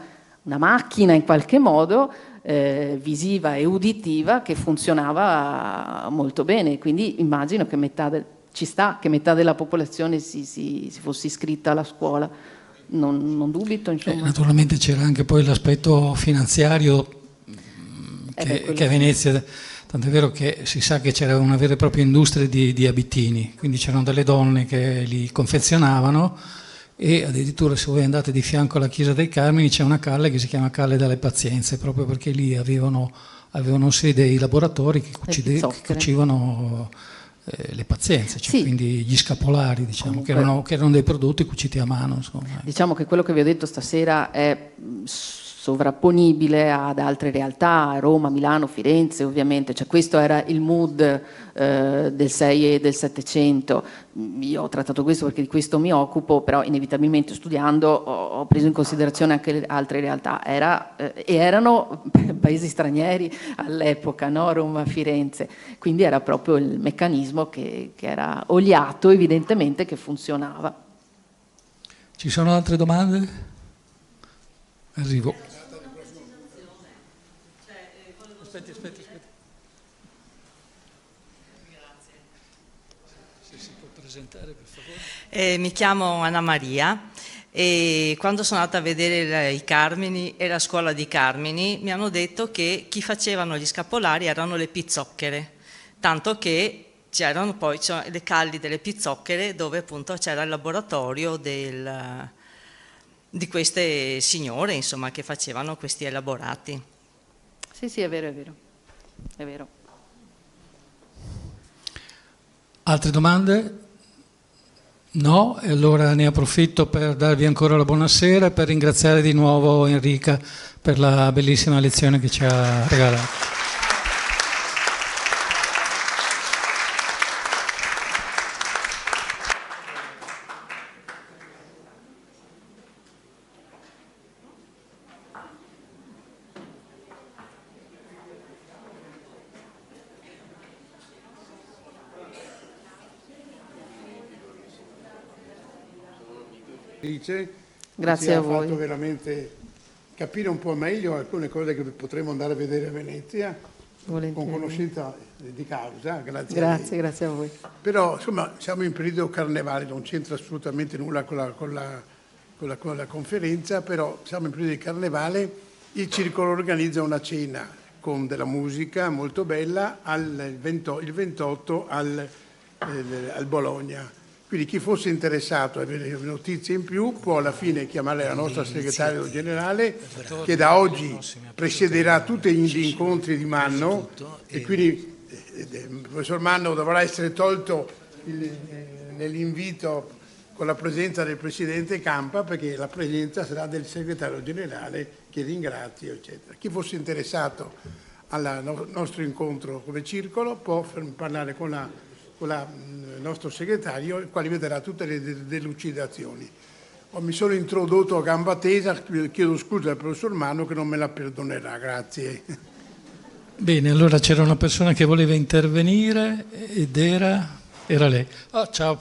macchina in qualche modo visiva e uditiva che funzionava molto bene. Quindi immagino che ci sta che metà della popolazione si fosse iscritta alla scuola. Non dubito, insomma. Naturalmente c'era anche poi l'aspetto finanziario che a Venezia, tant'è vero che si sa che c'era una vera e propria industria di abitini, quindi c'erano delle donne che li confezionavano e addirittura se voi andate di fianco alla chiesa dei Carmini c'è una calle che si chiama Calle delle Pazienze, proprio perché lì avevano sede i laboratori che cucivano le pazienze, cioè sì. Quindi gli scapolari, diciamo, che erano dei prodotti cuciti a mano. Insomma. Diciamo che quello che vi ho detto stasera è sovrapponibile ad altre realtà, Roma, Milano, Firenze ovviamente, cioè questo era il mood del 6 e del 700. Io ho trattato questo perché di questo mi occupo, però inevitabilmente studiando ho preso in considerazione anche le altre realtà. Erano paesi stranieri all'epoca, no? Roma, Firenze, quindi era proprio il meccanismo che era oliato evidentemente, che funzionava. Ci sono altre domande? Arrivo. Aspetti. Grazie. Se si può presentare, per favore. Mi chiamo Anna Maria e quando sono andata a vedere i Carmini e la scuola di Carmini mi hanno detto che chi facevano gli scapolari erano le pizzocchere, tanto che c'erano poi le calli delle pizzocchere dove appunto c'era il laboratorio di queste signore, insomma, che facevano questi elaborati. Sì, è vero. Altre domande? No? E allora ne approfitto per darvi ancora la buonasera e per ringraziare di nuovo Enrica per la bellissima lezione che ci ha regalato. Grazie a voi. Ci ha fatto veramente capire un po' meglio alcune cose che potremo andare a vedere a Venezia. Volentieri. Con conoscenza di causa, grazie a voi. Però insomma siamo in periodo carnevale, non c'entra assolutamente nulla con la conferenza, però siamo in periodo di carnevale, il circolo organizza una cena con della musica molto bella il 28 al Bologna. Quindi chi fosse interessato a avere notizie in più può alla fine chiamare la nostra segretaria generale che da oggi presiederà tutti gli incontri di Manno e quindi il professor Manno dovrà essere tolto nell'invito con la presenza del presidente Campa, perché la presenza sarà del segretario generale che ringrazio, eccetera. Chi fosse interessato al nostro incontro come circolo può parlare con il nostro segretario, il quale vedrà tutte le delucidazioni. Mi sono introdotto a gamba tesa, chiedo scusa al professor Manno che non me la perdonerà, grazie. Bene, allora c'era una persona che voleva intervenire ed era lei. Ciao.